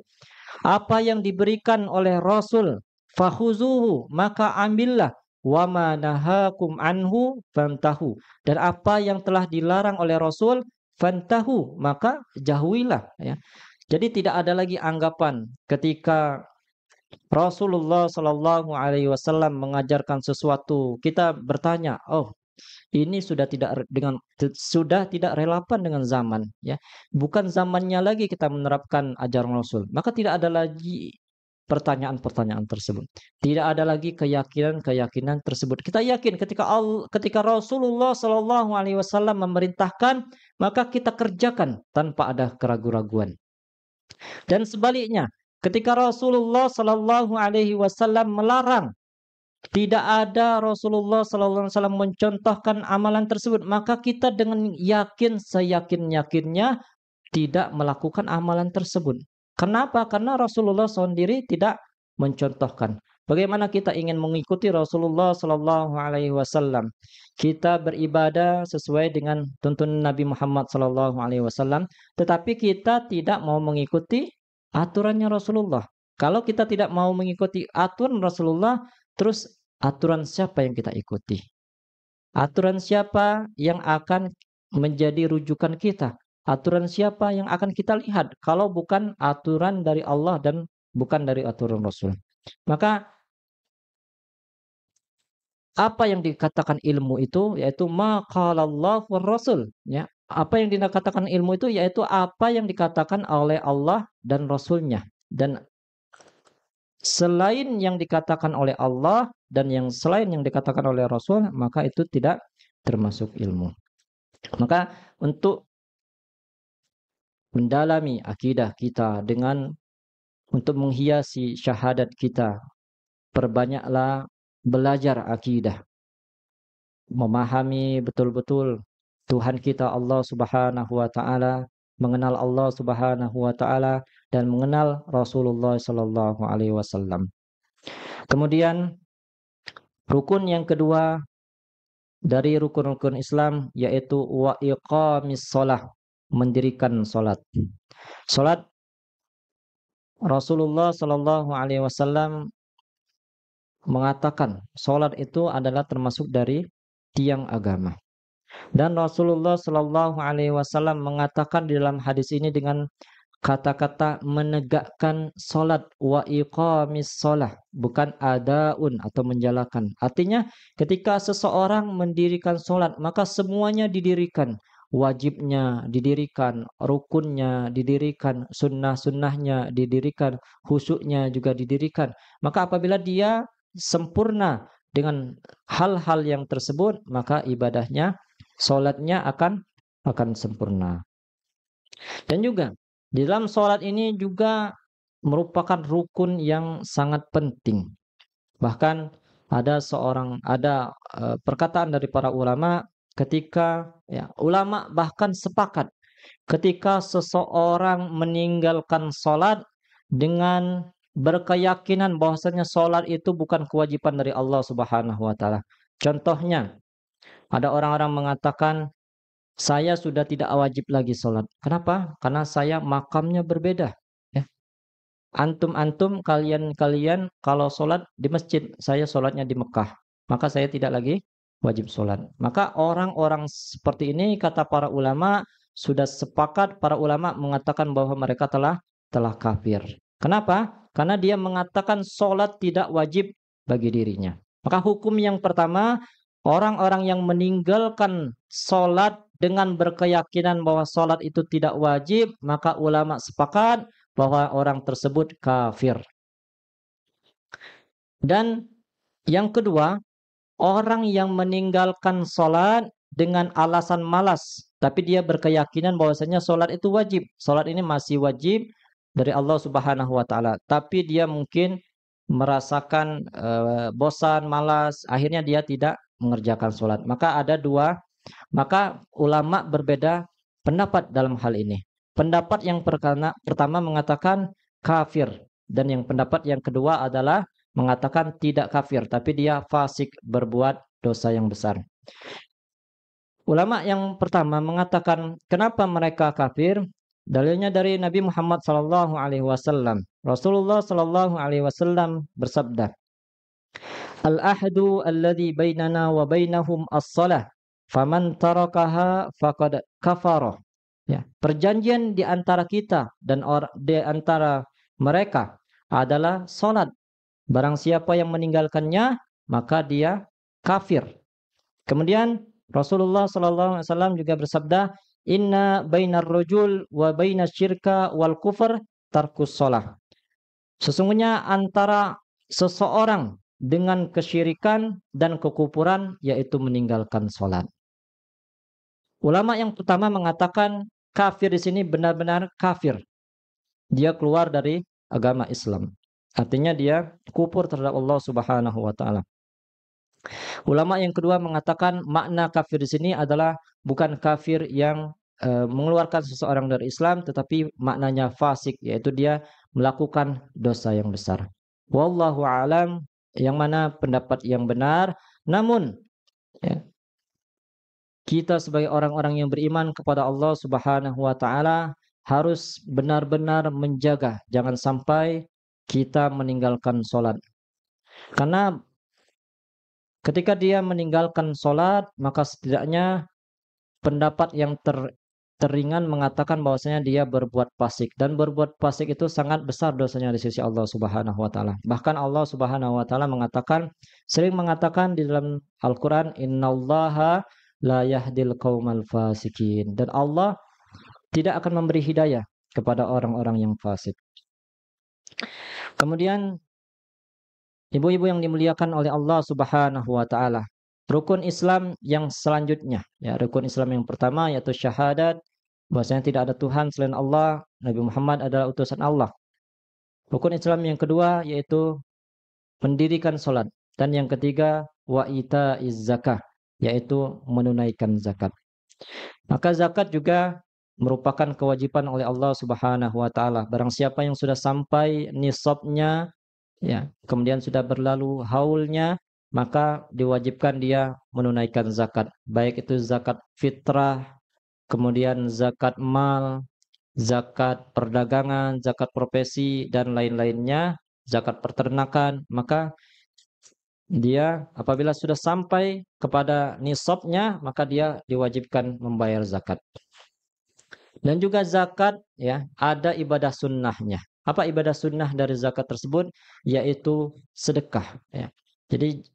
Apa yang diberikan oleh Rasul, fakhuzuhu, maka ambillah, wa ma nahakum anhu fantahu, dan apa yang telah dilarang oleh Rasul, fantahu, maka jauhilah, ya. Jadi tidak ada lagi anggapan ketika Rasulullah Shallallahu Alaihi Wasallam mengajarkan sesuatu, kita bertanya, oh ini sudah tidak relevan dengan zaman, ya, bukan zamannya lagi kita menerapkan ajaran Rasul, maka tidak ada lagi pertanyaan-pertanyaan tersebut, tidak ada lagi keyakinan-keyakinan tersebut. Kita yakin ketika Rasulullah Shallallahu Alaihi Wasallam memerintahkan, maka kita kerjakan tanpa ada keraguan-raguan. Dan sebaliknya, ketika Rasulullah Sallallahu Alaihi Wasallam melarang, tidak ada Rasulullah Sallallahu Alaihi Wasallam mencontohkan amalan tersebut, maka kita dengan yakin, seyakin-yakinnya tidak melakukan amalan tersebut. Kenapa? Karena Rasulullah sendiri tidak mencontohkan. Bagaimana kita ingin mengikuti Rasulullah Sallallahu Alaihi Wasallam? Kita beribadah sesuai dengan tuntunan Nabi Muhammad Sallallahu Alaihi Wasallam, tetapi kita tidak mau mengikuti aturannya Rasulullah. Kalau kita tidak mau mengikuti aturan Rasulullah, terus aturan siapa yang kita ikuti? Aturan siapa yang akan menjadi rujukan kita? Aturan siapa yang akan kita lihat kalau bukan aturan dari Allah dan bukan dari aturan Rasul? Maka apa yang dikatakan ilmu itu yaitu ma qala Allah war Rasul, ya. Apa yang dikatakan ilmu itu yaitu apa yang dikatakan oleh Allah dan Rasulnya. Dan selain yang dikatakan oleh Allah dan yang selain yang dikatakan oleh Rasul, maka itu tidak termasuk ilmu. Maka untuk mendalami akidah kita untuk menghiasi syahadat kita, perbanyaklah belajar akidah, memahami betul-betul Tuhan kita Allah Subhanahu wa taala, mengenal Allah Subhanahu wa taala dan mengenal Rasulullah sallallahu alaihi wasallam. Kemudian rukun yang kedua dari rukun-rukun Islam yaitu wa iqamis shalah, mendirikan salat. Salat Rasulullah sallallahu alaihi wasallam mengatakan salat itu adalah termasuk dari tiang agama. Dan Rasulullah Shallallahu Alaihi Wasallam mengatakan di dalam hadis ini dengan kata-kata menegakkan solat wa iqamis solah, bukan adaun atau menjalankan. Artinya ketika seseorang mendirikan solat maka semuanya didirikan. Wajibnya didirikan, rukunnya didirikan, sunnah-sunnahnya didirikan, khusyuknya juga didirikan. Maka apabila dia sempurna dengan hal-hal yang tersebut, maka ibadahnya, solatnya akan sempurna. Dan juga di dalam sholat ini juga merupakan rukun yang sangat penting. Bahkan ada perkataan dari para ulama ketika ya, ulama bahkan sepakat ketika seseorang meninggalkan sholat dengan berkeyakinan bahwasanya sholat itu bukan kewajiban dari Allah Subhanahu wa taala. Contohnya, ada orang-orang mengatakan saya sudah tidak wajib lagi sholat. Kenapa? Karena saya makamnya berbeda. Ya. Antum-antum, kalian-kalian kalau sholat di masjid, saya sholatnya di Mekah. Maka saya tidak lagi wajib sholat. Maka orang-orang seperti ini, kata para ulama, sudah sepakat para ulama mengatakan bahwa mereka telah kafir. Kenapa? Karena dia mengatakan sholat tidak wajib bagi dirinya. Maka hukum yang pertama, orang-orang yang meninggalkan sholat dengan berkeyakinan bahwa sholat itu tidak wajib, maka ulama sepakat bahwa orang tersebut kafir. Dan yang kedua, orang yang meninggalkan sholat dengan alasan malas, tapi dia berkeyakinan bahwasanya sholat itu wajib. Sholat ini masih wajib dari Allah Subhanahu wa taala, tapi dia mungkin merasakan bosan, malas, akhirnya dia tidak mengerjakan sholat. Maka ulama berbeda pendapat dalam hal ini. Pendapat yang pertama mengatakan kafir, dan yang pendapat yang kedua adalah mengatakan tidak kafir, tapi dia fasik, berbuat dosa yang besar. Ulama yang pertama mengatakan kenapa mereka kafir? Dalilnya dari Nabi Muhammad SAW. Rasulullah SAW bersabda, Al-ahdu alladhi bainana wa bainahum as-salah. Faman tarakaha faqad kafara. Ya, perjanjian di antara kita dan di antara mereka adalah salat. Barang siapa yang meninggalkannya, maka dia kafir. Kemudian Rasulullah SAW juga bersabda, Inna bainar rajul wa bainas syirka wal kufr tarkus salah. Sesungguhnya antara seseorang dengan kesyirikan dan kekufuran yaitu meninggalkan sholat. Ulama yang pertama mengatakan kafir di sini benar-benar kafir. Dia keluar dari agama Islam. Artinya dia kufur terhadap Allah Subhanahu wa taala. Ulama yang kedua mengatakan makna kafir di sini adalah bukan kafir yang mengeluarkan seseorang dari Islam, tetapi maknanya fasik, yaitu dia melakukan dosa yang besar. Wallahu alam, yang mana pendapat yang benar. Namun ya, kita sebagai orang-orang yang beriman kepada Allah Subhanahu wa taala harus benar-benar menjaga jangan sampai kita meninggalkan sholat. Karena ketika dia meninggalkan sholat, maka setidaknya pendapat yang teringan mengatakan bahwasanya dia berbuat fasik, dan berbuat fasik itu sangat besar dosanya di sisi Allah Subhanahu wa taala. Bahkan Allah Subhanahu wa taala sering mengatakan di dalam Al-Qur'an, innallaha la yahdil qaumal fasikin, dan Allah tidak akan memberi hidayah kepada orang-orang yang fasik. Kemudian ibu-ibu yang dimuliakan oleh Allah Subhanahu wa taala, rukun Islam yang selanjutnya, ya, rukun Islam yang pertama yaitu syahadat bahwasanya tidak ada Tuhan selain Allah, Nabi Muhammad adalah utusan Allah. Rukun Islam yang kedua yaitu mendirikan salat, dan yang ketiga wa itaiz zakah, yaitu menunaikan zakat. Maka zakat juga merupakan kewajiban oleh Allah Subhanahu wa taala. Barang siapa yang sudah sampai nisabnya, ya, kemudian sudah berlalu haulnya, maka diwajibkan dia menunaikan zakat, baik itu zakat fitrah, kemudian zakat mal, zakat perdagangan, zakat profesi, dan lain-lainnya, zakat peternakan. Maka dia apabila sudah sampai kepada nisabnya, maka dia diwajibkan membayar zakat. Dan juga zakat ya, ada ibadah sunnahnya. Apa ibadah sunnah dari zakat tersebut? Yaitu sedekah ya. Jadi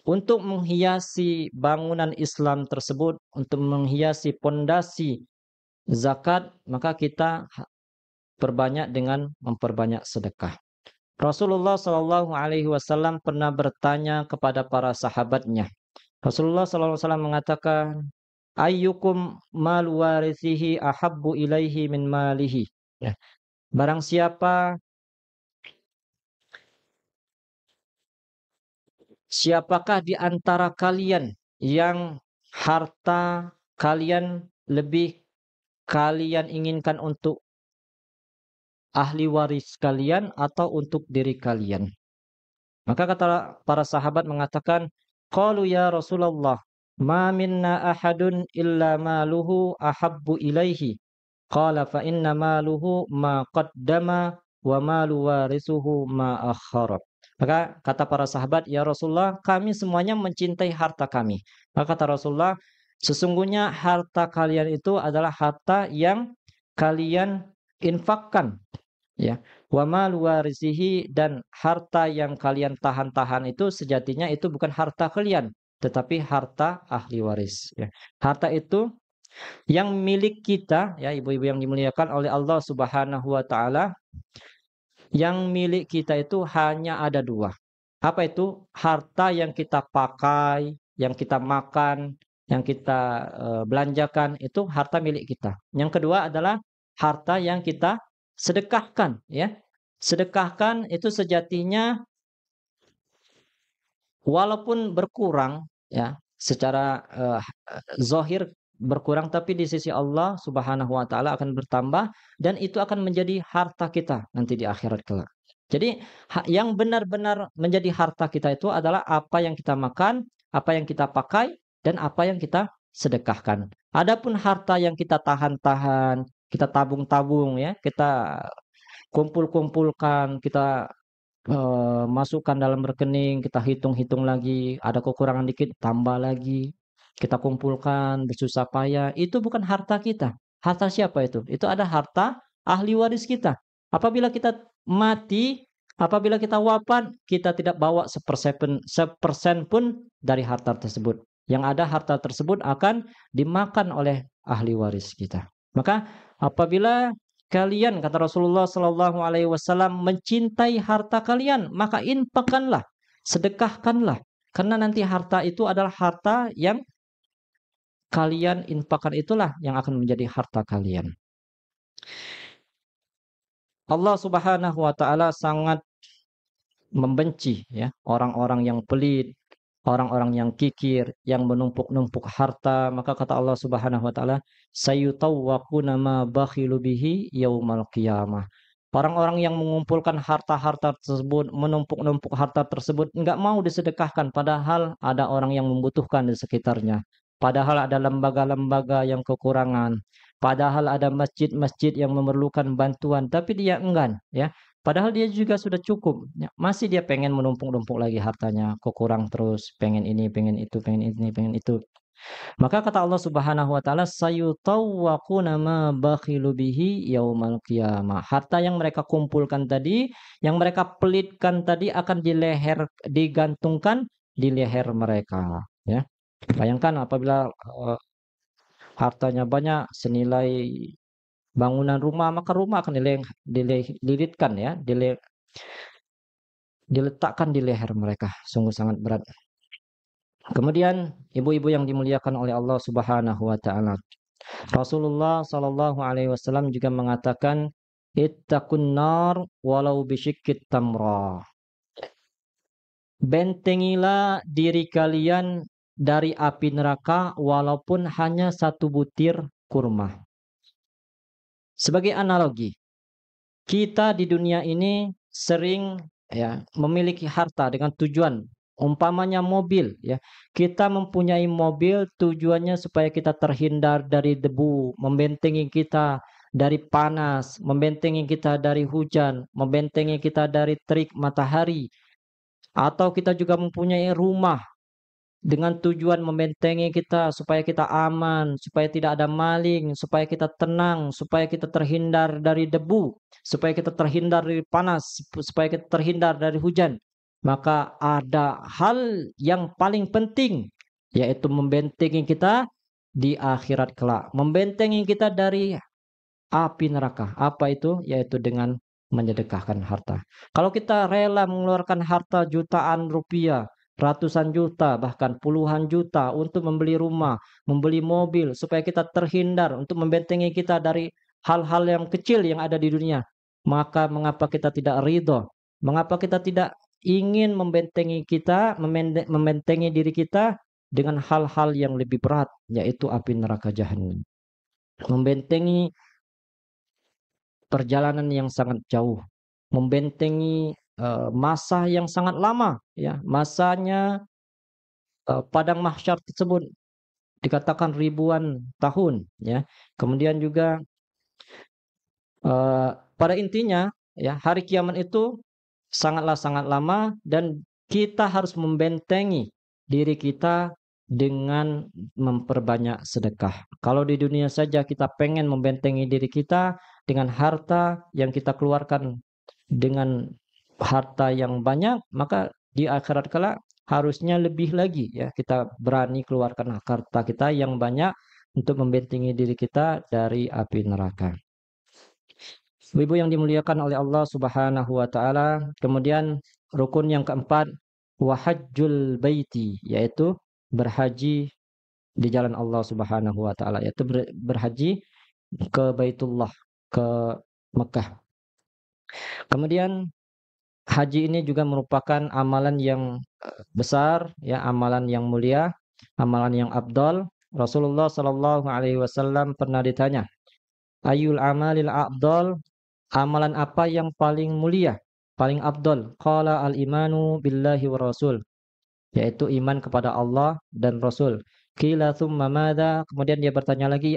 untuk menghiasi bangunan Islam tersebut, untuk menghiasi pondasi zakat, maka kita perbanyak dengan memperbanyak sedekah. Rasulullah Shallallahu Alaihi Wasallam pernah bertanya kepada para sahabatnya. Rasulullah Shallallahu Alaihi Wasallam mengatakan, ayyukum mal warithihi ahabbu ilaihi min malihi. Ya. Barang siapakah di antara kalian yang harta kalian lebih kalian inginkan untuk ahli waris kalian atau untuk diri kalian? Maka kata para sahabat mengatakan, qalu ya Rasulullah, ma minna ahadun illa maluhu ahabbu ilaihi. Qala fa inna maluhu ma qaddama wa malu warisuhu ma akhara. Maka kata para sahabat, ya Rasulullah, kami semuanya mencintai harta kami. Maka kata Rasulullah, sesungguhnya harta kalian itu adalah harta yang kalian infakkan, ya. Wa malu warisihi, dan harta yang kalian tahan-tahan itu sejatinya itu bukan harta kalian, tetapi harta ahli waris, ya. Harta itu yang milik kita, ya ibu-ibu yang dimuliakan oleh Allah Subhanahu wa taala, yang milik kita itu hanya ada dua. Apa itu? Harta yang kita pakai, yang kita makan, yang kita belanjakan, itu harta milik kita. Yang kedua adalah harta yang kita sedekahkan, ya. Sedekahkan itu sejatinya walaupun berkurang, ya, secara zahir berkurang, tapi di sisi Allah Subhanahu wa taala akan bertambah, dan itu akan menjadi harta kita nanti di akhirat kelak. Jadi yang benar-benar menjadi harta kita itu adalah apa yang kita makan, apa yang kita pakai, dan apa yang kita sedekahkan. Adapun harta yang kita tahan-tahan, kita tabung-tabung, ya, kita kumpul-kumpulkan, kita masukkan dalam rekening, kita hitung-hitung lagi, ada kekurangan dikit, tambah lagi, kita kumpulkan bersusah payah, itu bukan harta kita. Harta siapa itu? Itu ada harta ahli waris kita. Apabila kita mati, apabila kita wafat, kita tidak bawa sepersen pun dari harta tersebut. Yang ada harta tersebut akan dimakan oleh ahli waris kita. Maka apabila kalian, kata Rasulullah Sallallahu Alaihi Wasallam, mencintai harta kalian, maka infakkanlah, sedekahkanlah, karena nanti harta itu adalah harta yang kalian infakkan, itulah yang akan menjadi harta kalian. Allah Subhanahu Wa Taala sangat membenci, ya, orang-orang yang pelit, orang-orang yang kikir, yang menumpuk-numpuk harta. Maka kata Allah Subhanahu wa taala, sayutawwaquna ma bakhilu bihi yaumal qiyamah. Orang-orang yang mengumpulkan harta-harta tersebut, menumpuk-numpuk harta tersebut, enggak mau disedekahkan, padahal ada orang yang membutuhkan di sekitarnya. Padahal ada lembaga-lembaga yang kekurangan. Padahal ada masjid-masjid yang memerlukan bantuan, tapi dia enggan, ya. Padahal dia juga sudah cukup, ya. Masih dia pengen menumpuk-numpuk lagi hartanya, kok kurang terus, pengen ini, pengen itu, pengen ini, pengen itu. Maka kata Allah Subhanahu wa taala, sayutawwaquna ma bakhilu bihi yaumal qiyamah. Harta yang mereka kumpulkan tadi, yang mereka pelitkan tadi akan digantungkan di leher mereka, ya. Bayangkan apabila hartanya banyak senilai bangunan rumah, maka rumah akan dililitkan, ya, diletakkan di leher mereka. Sungguh sangat berat. Kemudian ibu-ibu yang dimuliakan oleh Allah Subhanahu wa taala, Rasulullah Shallallahu alaihi wasallam juga mengatakan, ittaqun nar walau bisyiqqit tamra. Bentengilah diri kalian dari api neraka walaupun hanya satu butir kurma. Sebagai analogi, kita di dunia ini sering, ya, memiliki harta dengan tujuan, umpamanya mobil, ya. Kita mempunyai mobil tujuannya supaya kita terhindar dari debu, membentengi kita dari panas, membentengi kita dari hujan, membentengi kita dari terik matahari. Atau kita juga mempunyai rumah dengan tujuan membentengi kita supaya kita aman, supaya tidak ada maling, supaya kita tenang, supaya kita terhindar dari debu, supaya kita terhindar dari panas, supaya kita terhindar dari hujan. Maka ada hal yang paling penting, yaitu membentengi kita di akhirat kelak, membentengi kita dari api neraka. Apa itu? Yaitu dengan menyedekahkan harta. Kalau kita rela mengeluarkan harta jutaan rupiah, ratusan juta, bahkan puluhan juta untuk membeli rumah, membeli mobil, supaya kita terhindar untuk membentengi kita dari hal-hal yang kecil yang ada di dunia. Maka mengapa kita tidak ridho? Mengapa kita tidak ingin membentengi kita, membentengi diri kita dengan hal-hal yang lebih berat, yaitu api neraka jahanam. Membentengi perjalanan yang sangat jauh, membentengi masa yang sangat lama, ya masanya padang mahsyar tersebut dikatakan ribuan tahun, ya. Kemudian juga pada intinya, ya hari kiamat itu sangatlah sangat lama dan kita harus membentengi diri kita dengan memperbanyak sedekah. Kalau di dunia saja kita pengen membentengi diri kita dengan harta yang kita keluarkan dengan harta yang banyak, maka di akhirat kelak harusnya lebih lagi ya kita berani keluarkan harta kita yang banyak untuk membentengi diri kita dari api neraka. Ibu yang dimuliakan oleh Allah Subhanahu wa taala, kemudian rukun yang keempat wahajjul baiti, yaitu berhaji di jalan Allah Subhanahu wa taala, yaitu berhaji ke Baitullah, ke Mekah. Kemudian haji ini juga merupakan amalan yang besar, ya amalan yang mulia, amalan yang abdal. Rasulullah Shallallahu Alaihi Wasallam pernah ditanya, Ayul amalil abdal, amalan apa yang paling mulia, paling abdal? Qala al-imanu billahi wa rasul, yaitu iman kepada Allah dan Rasul. Qila thumma madza? Kemudian dia bertanya lagi,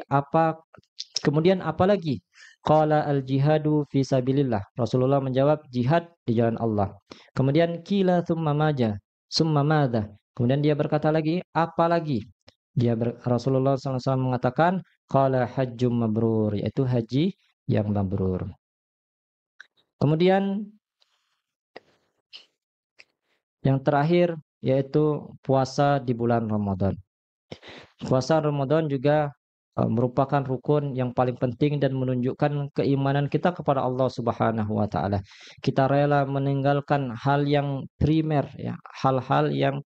kemudian apa lagi? Qala al-jihadu fi sabilillah. Rasulullah menjawab, jihad di jalan Allah. Kemudian qila thumma madza? Summa madza? Kemudian dia berkata lagi, apa lagi? Rasulullah SAW mengatakan, qala hajjum mabrur, yaitu haji yang mabrur. Kemudian yang terakhir yaitu puasa di bulan Ramadan. Puasa Ramadan juga merupakan rukun yang paling penting dan menunjukkan keimanan kita kepada Allah Subhanahu wa taala. Kita rela meninggalkan hal yang primer, ya, hal-hal yang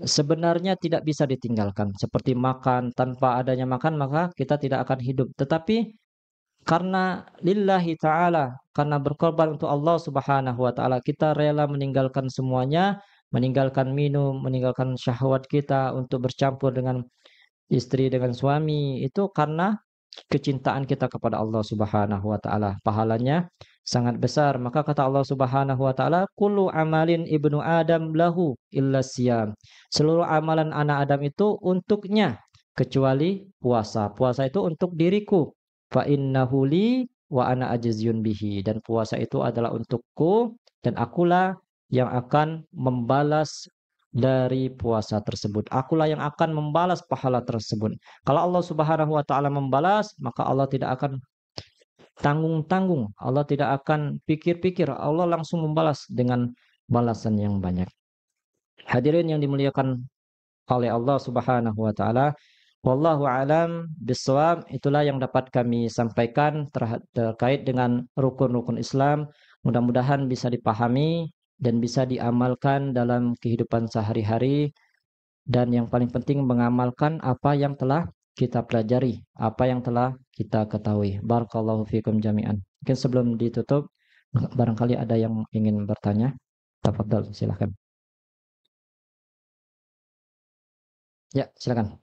sebenarnya tidak bisa ditinggalkan seperti makan. Tanpa adanya makan maka kita tidak akan hidup. Tetapi karena lillahi ta'ala, karena berkorban untuk Allah Subhanahu wa taala, kita rela meninggalkan semuanya, meninggalkan minum, meninggalkan syahwat kita untuk bercampur dengan istri, dengan suami, itu karena kecintaan kita kepada Allah Subhanahu wa taala. Pahalanya sangat besar. Maka kata Allah Subhanahu wa taala, "Kullu amalin ibnu Adam lahu illa siyam." Seluruh amalan anak Adam itu untuknya kecuali puasa. Puasa itu untuk diriku. Fa innahu li wa ana ajziyun bihi. Dan puasa itu adalah untukku dan akulah yang akan membalas dari puasa tersebut. Akulah yang akan membalas pahala tersebut. Kalau Allah Subhanahu wa taala membalas, maka Allah tidak akan tanggung-tanggung. Allah tidak akan pikir-pikir. Allah langsung membalas dengan balasan yang banyak. Hadirin yang dimuliakan oleh Allah Subhanahu wa taala, wallahu alam bisawab, itulah yang dapat kami sampaikan terkait dengan rukun-rukun Islam. Mudah-mudahan bisa dipahami dan bisa diamalkan dalam kehidupan sehari-hari. Dan yang paling penting mengamalkan apa yang telah kita pelajari, apa yang telah kita ketahui. Barakallahu fikum jami'an. Mungkin sebelum ditutup, barangkali ada yang ingin bertanya. Tafadhal, silakan. Ya, silakan.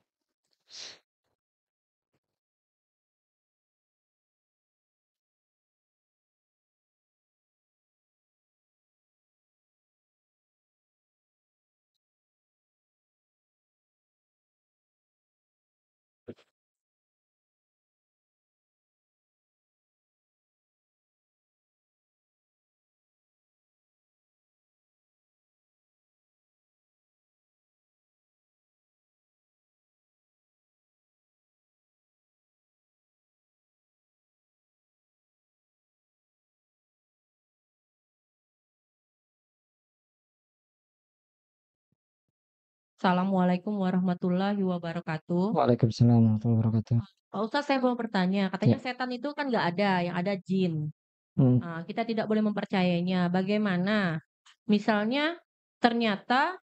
Assalamualaikum warahmatullahi wabarakatuh. Waalaikumsalam warahmatullahi wabarakatuh. Pak Ustadz, saya mau bertanya, katanya Ya. setan itu kan nggak ada, yang ada jin. Hmm. Kita tidak boleh mempercayainya. Bagaimana? Misalnya ternyata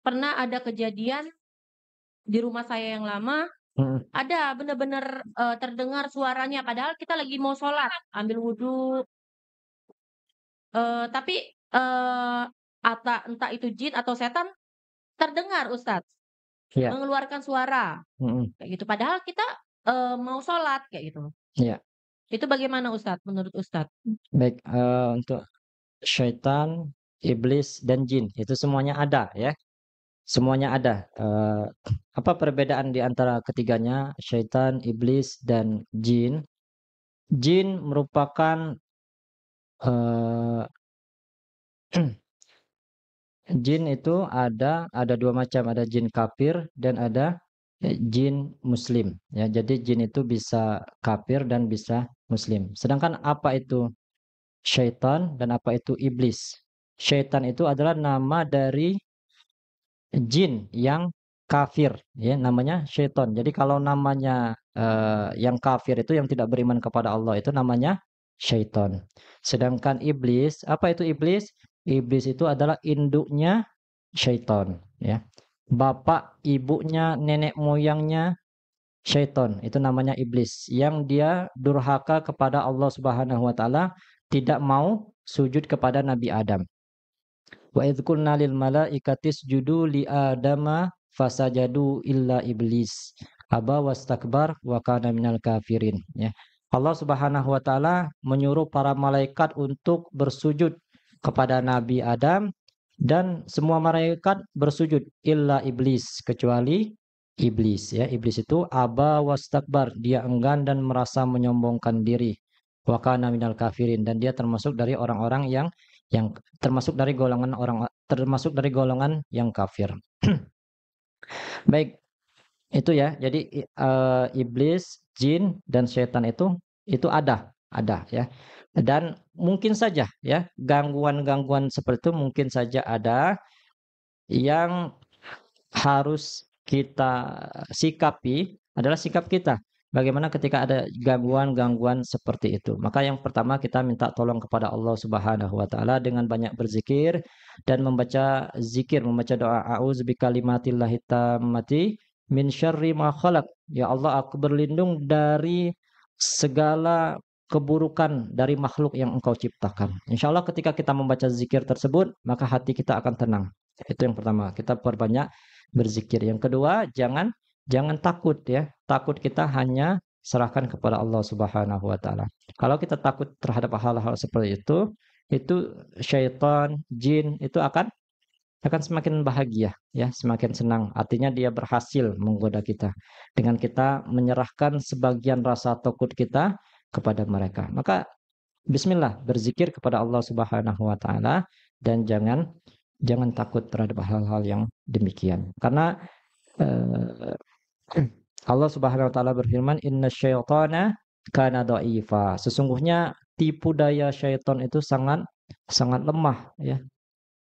pernah ada kejadian di rumah saya yang lama, Hmm. ada benar-benar terdengar suaranya, padahal kita lagi mau sholat, ambil wudhu, tapi entah itu jin atau setan terdengar Ustadz, Ya. mengeluarkan suara. Hmm. Kayak gitu. Padahal kita, mau sholat kayak gitu. Ya. Itu bagaimana Ustadz, menurut Ustadz? Baik, untuk syaitan, iblis, dan jin itu semuanya ada ya. Semuanya ada. Apa perbedaan di antara ketiganya? Syaitan, iblis, dan jin. Jin merupakan eh, jin itu ada dua macam, ada jin kafir dan ada jin muslim. Ya, jadi jin itu bisa kafir dan bisa muslim. Sedangkan apa itu syaitan dan apa itu iblis? Syaitan itu adalah nama dari jin yang kafir, ya, namanya syaitan. Jadi kalau namanya yang kafir itu yang tidak beriman kepada Allah itu namanya syaitan. Sedangkan iblis, apa itu iblis? Iblis itu adalah induknya syaitan, ya. Bapak, ibunya, nenek moyangnya syaitan, itu namanya iblis. Yang dia durhaka kepada Allah Subhanahu wa taala, tidak mau sujud kepada Nabi Adam. Wa idz qulna lil malaikati isjudu li adama fasajadu illa iblis aba wastakbar wa kana minal kafirin, ya. Allah Subhanahu wa taala menyuruh para malaikat untuk bersujud kepada Nabi Adam dan semua malaikat bersujud illa iblis, kecuali iblis, ya. Iblis itu aba wastakbar, dia enggan dan merasa menyombongkan diri. Wa kana minal kafirin, dan dia termasuk dari orang-orang yang termasuk dari golongan yang kafir. Baik, itu ya. Jadi iblis, jin dan setan itu ada ya. Dan mungkin saja ya gangguan-gangguan seperti itu mungkin saja ada yang harus kita sikapi adalah sikap kita. Bagaimana ketika ada gangguan-gangguan seperti itu? Maka yang pertama kita minta tolong kepada Allah Subhanahu wa taala dengan banyak berzikir dan membaca zikir, membaca doa a'udzubikalimatillahi tammati min syarri ma khalaq. Ya Allah, aku berlindung dari segala keburukan dari makhluk yang Engkau ciptakan. Insya Allah ketika kita membaca zikir tersebut, maka hati kita akan tenang. Itu yang pertama, kita perbanyak berzikir. Yang kedua, jangan takut ya. Takut kita hanya serahkan kepada Allah Subhanahu wa taala. Kalau kita takut terhadap hal-hal seperti itu syaitan, jin itu akan semakin bahagia ya, semakin senang. Artinya dia berhasil menggoda kita dengan kita menyerahkan sebagian rasa takut kita kepada mereka. Maka bismillah berzikir kepada Allah Subhanahu wa taala dan jangan takut terhadap hal-hal yang demikian. Karena eh, Allah Subhanahu wa taala berfirman, "Innasyaitana kana dha'ifa." Sesungguhnya tipu daya syaitan itu sangat sangat lemah ya.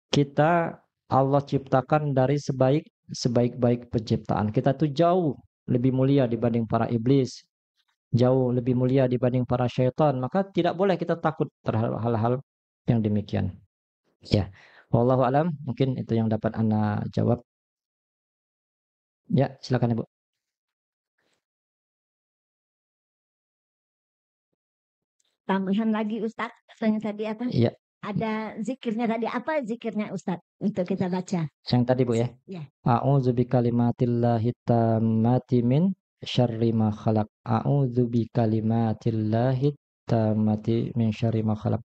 Kita Allah ciptakan dari sebaik-baik penciptaan. Kita tuh jauh lebih mulia dibanding para iblis, jauh lebih mulia dibanding para syaitan. Maka tidak boleh kita takut terhadap hal-hal yang demikian. Ya. Wallahu alam, mungkin itu yang dapat Anda jawab. Ya, silakan Ibu. Tambahan lagi Ustadz, katanya tadi apa? Iya, Ada zikirnya tadi, apa zikirnya Ustadz untuk kita baca? yang tadi Bu ya. Ya. A'udzu bikalimatillahi tammati min syarri ma khalaq. A'udzu bikalimatillahi tammati min syarri ma khalaq.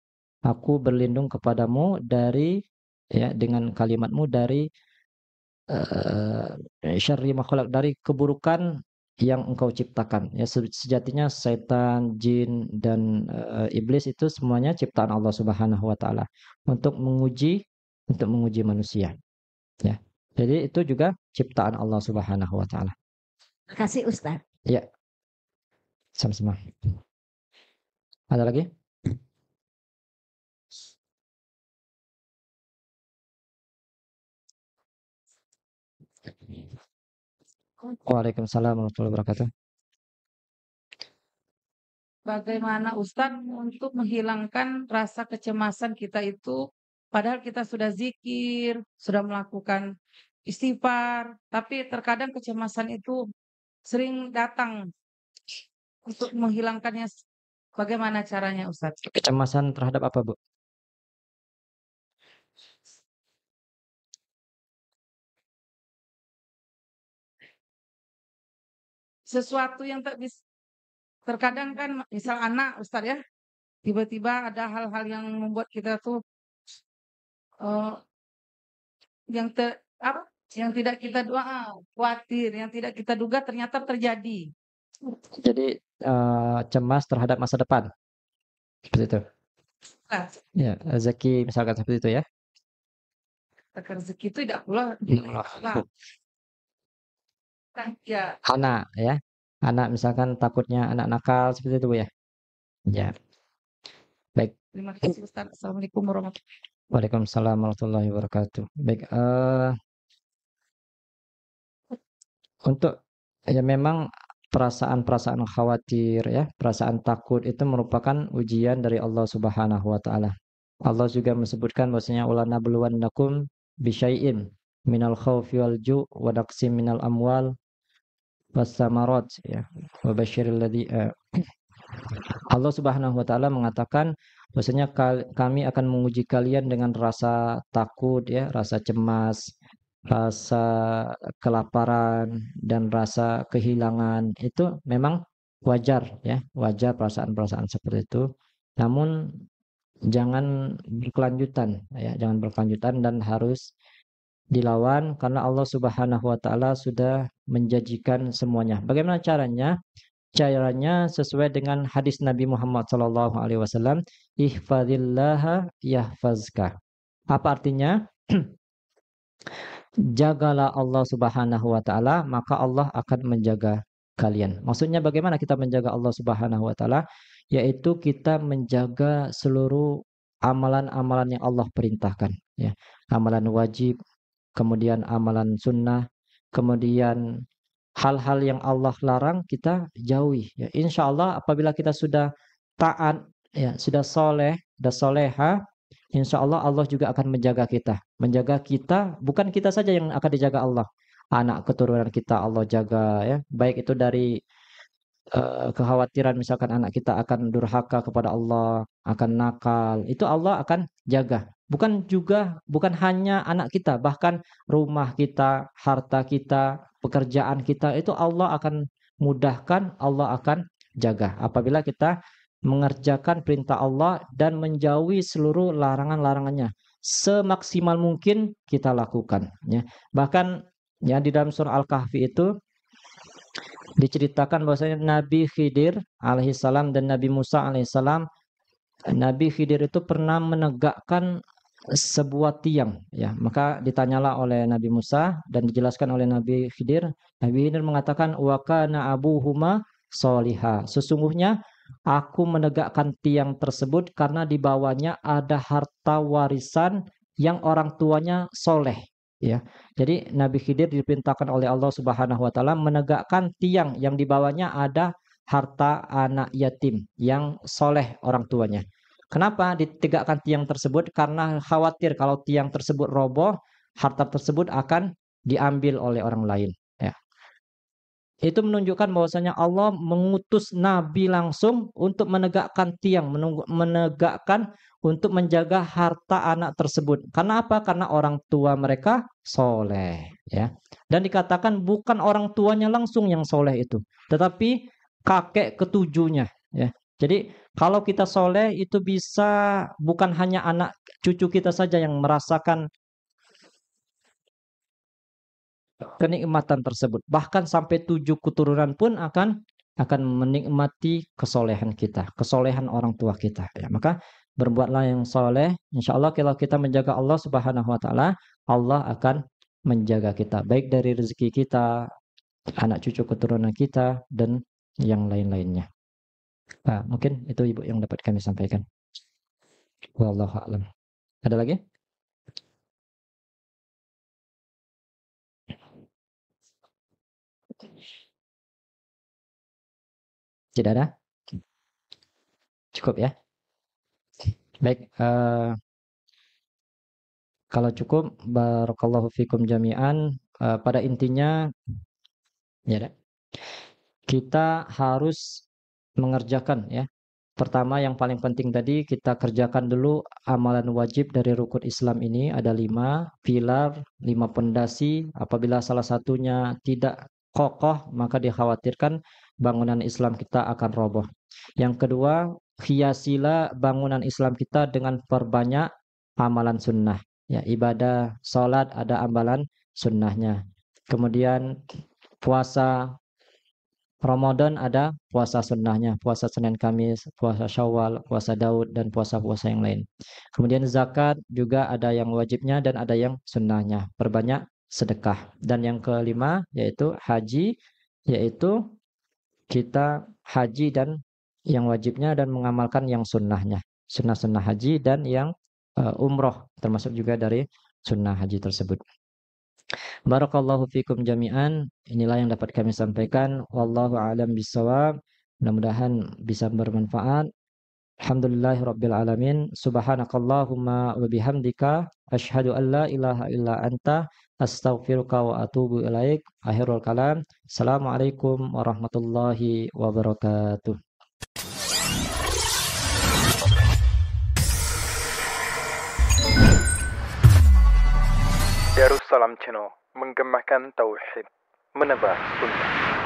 Aku berlindung kepadamu dari ya dengan kalimatmu dari syarri ma khalaq, dari keburukan yang engkau ciptakan. Ya, sejatinya setan, jin dan iblis itu semuanya ciptaan Allah Subhanahu wa taala untuk menguji manusia. Ya. Jadi itu juga ciptaan Allah Subhanahu wa taala. Makasih Ustadz. Ya, sama-sama. Ada lagi? Waalaikumsalam warahmatullahi wabarakatuh. Bagaimana Ustadz untuk menghilangkan rasa kecemasan kita itu, padahal kita sudah zikir, sudah melakukan istighfar, tapi terkadang kecemasan itu sering datang. Untuk menghilangkannya, bagaimana caranya Ustadz? Kecemasan terhadap apa, Bu? Sesuatu yang tak bisa, terkadang kan misal anak Ustadz ya, tiba-tiba ada hal-hal yang membuat kita tuh eh, yang tidak kita khawatir, yang tidak kita duga ternyata terjadi. Jadi cemas terhadap masa depan. Seperti itu. Nah, Ya, rezeki misalkan seperti itu ya. rezeki itu tidak pula Allah. nah, ya Anak ya. Anak misalkan takutnya anak nakal seperti itu, Bu ya. Ya. Baik. terima kasih Ustaz. Assalamualaikum warahmatullahi wabarakatuh. Waalaikumsalam warahmatullahi wabarakatuh. Baik, untuk ya memang perasaan-perasaan khawatir ya, perasaan takut itu merupakan ujian dari Allah Subhanahu wa taala. Allah juga menyebutkan bahwasanya wala nabluwannakum bisyai'in minal khaufi wal ju' wa naqsim minal amwal was samarat ya. Wa basyiril ladzi Allah Subhanahu wa taala mengatakan bahwasanya kami akan menguji kalian dengan rasa takut ya, rasa cemas, rasa kelaparan dan rasa kehilangan. Itu memang wajar ya, wajar perasaan-perasaan seperti itu. Namun jangan berkelanjutan ya, jangan berkelanjutan dan harus dilawan karena Allah Subhanahu wa taala sudah menjanjikan semuanya. Bagaimana caranya? Caranya sesuai dengan hadis Nabi Muhammad SAW, ihfazillaha yahfazka. Apa artinya? Jagalah Allah Subhanahu wa taala, maka Allah akan menjaga kalian. Maksudnya bagaimana kita menjaga Allah Subhanahu wa taala? Yaitu kita menjaga seluruh amalan-amalan yang Allah perintahkan, ya. Amalan wajib, kemudian amalan sunnah, kemudian hal-hal yang Allah larang kita jauhi. Ya, insya Allah apabila kita sudah taat, ya sudah soleh, sudah soleha, insya Allah Allah juga akan menjaga kita. Menjaga kita, bukan kita saja yang akan dijaga Allah. Anak keturunan kita Allah jaga, ya. Baik itu dari kekhawatiran misalkan anak kita akan durhaka kepada Allah, akan nakal, itu Allah akan jaga. Bukan hanya anak kita, bahkan rumah kita, harta kita, pekerjaan kita itu Allah akan mudahkan, Allah akan jaga. Apabila kita mengerjakan perintah Allah dan menjauhi seluruh larangan-larangannya, semaksimal mungkin kita lakukan. Ya. Bahkan ya di dalam surah Al-Kahfi itu diceritakan bahwasanya Nabi Khidir alaihissalam dan Nabi Musa alaihissalam, Nabi Khidir itu pernah menegakkan sebuah tiang ya, maka ditanyalah oleh Nabi Musa dan dijelaskan oleh Nabi Khidir. Nabi Khidir mengatakan wa kana abuhuma soliha, sesungguhnya aku menegakkan tiang tersebut karena di bawahnya ada harta warisan yang orang tuanya soleh ya. Jadi Nabi Khidir diperintahkan oleh Allah Subhanahu wa taala menegakkan tiang yang di bawahnya ada harta anak yatim yang soleh orang tuanya. Kenapa ditegakkan tiang tersebut? Karena khawatir kalau tiang tersebut roboh, harta tersebut akan diambil oleh orang lain. Ya. Itu menunjukkan bahwasanya Allah mengutus Nabi langsung untuk menegakkan tiang, menegakkan untuk menjaga harta anak tersebut. Karena apa? Karena orang tua mereka soleh. Ya. Dan dikatakan bukan orang tuanya langsung yang soleh itu, tetapi kakek ketujuhnya. Ya. Jadi kalau kita soleh itu bisa bukan hanya anak cucu kita saja yang merasakan kenikmatan tersebut. Bahkan sampai 7 keturunan pun akan menikmati kesolehan kita, kesolehan orang tua kita. Ya, maka berbuatlah yang soleh. Insya Allah kalau kita menjaga Allah Subhanahu Wa Taala, Allah akan menjaga kita. Baik dari rezeki kita, anak cucu keturunan kita, dan yang lain-lainnya. Nah, mungkin itu Ibu yang dapat kami sampaikan. Wallahu a'lam. Ada lagi? Tidak ada? Cukup ya? Baik, kalau cukup, barakallahu fikum jami'an. Pada intinya, ya, kita harus mengerjakan ya. Pertama yang paling penting tadi kita kerjakan dulu amalan wajib dari rukun Islam ini ada 5 pilar, 5 pondasi. Apabila salah satunya tidak kokoh maka dikhawatirkan bangunan Islam kita akan roboh. Yang kedua, hiasilah bangunan Islam kita dengan perbanyak amalan sunnah. Ya, ibadah, sholat ada amalan sunnahnya. Kemudian puasa Ramadan ada puasa sunnahnya, puasa Senin Kamis, puasa Syawal, puasa Daud, dan puasa-puasa yang lain. Kemudian zakat juga ada yang wajibnya dan ada yang sunnahnya. Perbanyak sedekah. Dan yang kelima yaitu haji, yaitu kita haji dan yang wajibnya dan mengamalkan yang sunnahnya. Sunnah-sunnah haji dan yang umroh termasuk juga dari sunnah haji tersebut. Barakallahu fikum jami'an. Inilah yang dapat kami sampaikan. Wallahu a'lam bishawab. Mudah-mudahan bisa bermanfaat. Alhamdulillahirabbil alamin. Subhanakallahumma wa bihamdika asyhadu an la ilaha illa anta astaghfiruka wa atubu ilaik. Akhirul kalam. Assalamualaikum warahmatullahi wabarakatuh. Darussalam Channel, menggemakan tauhid, menebar sunnah.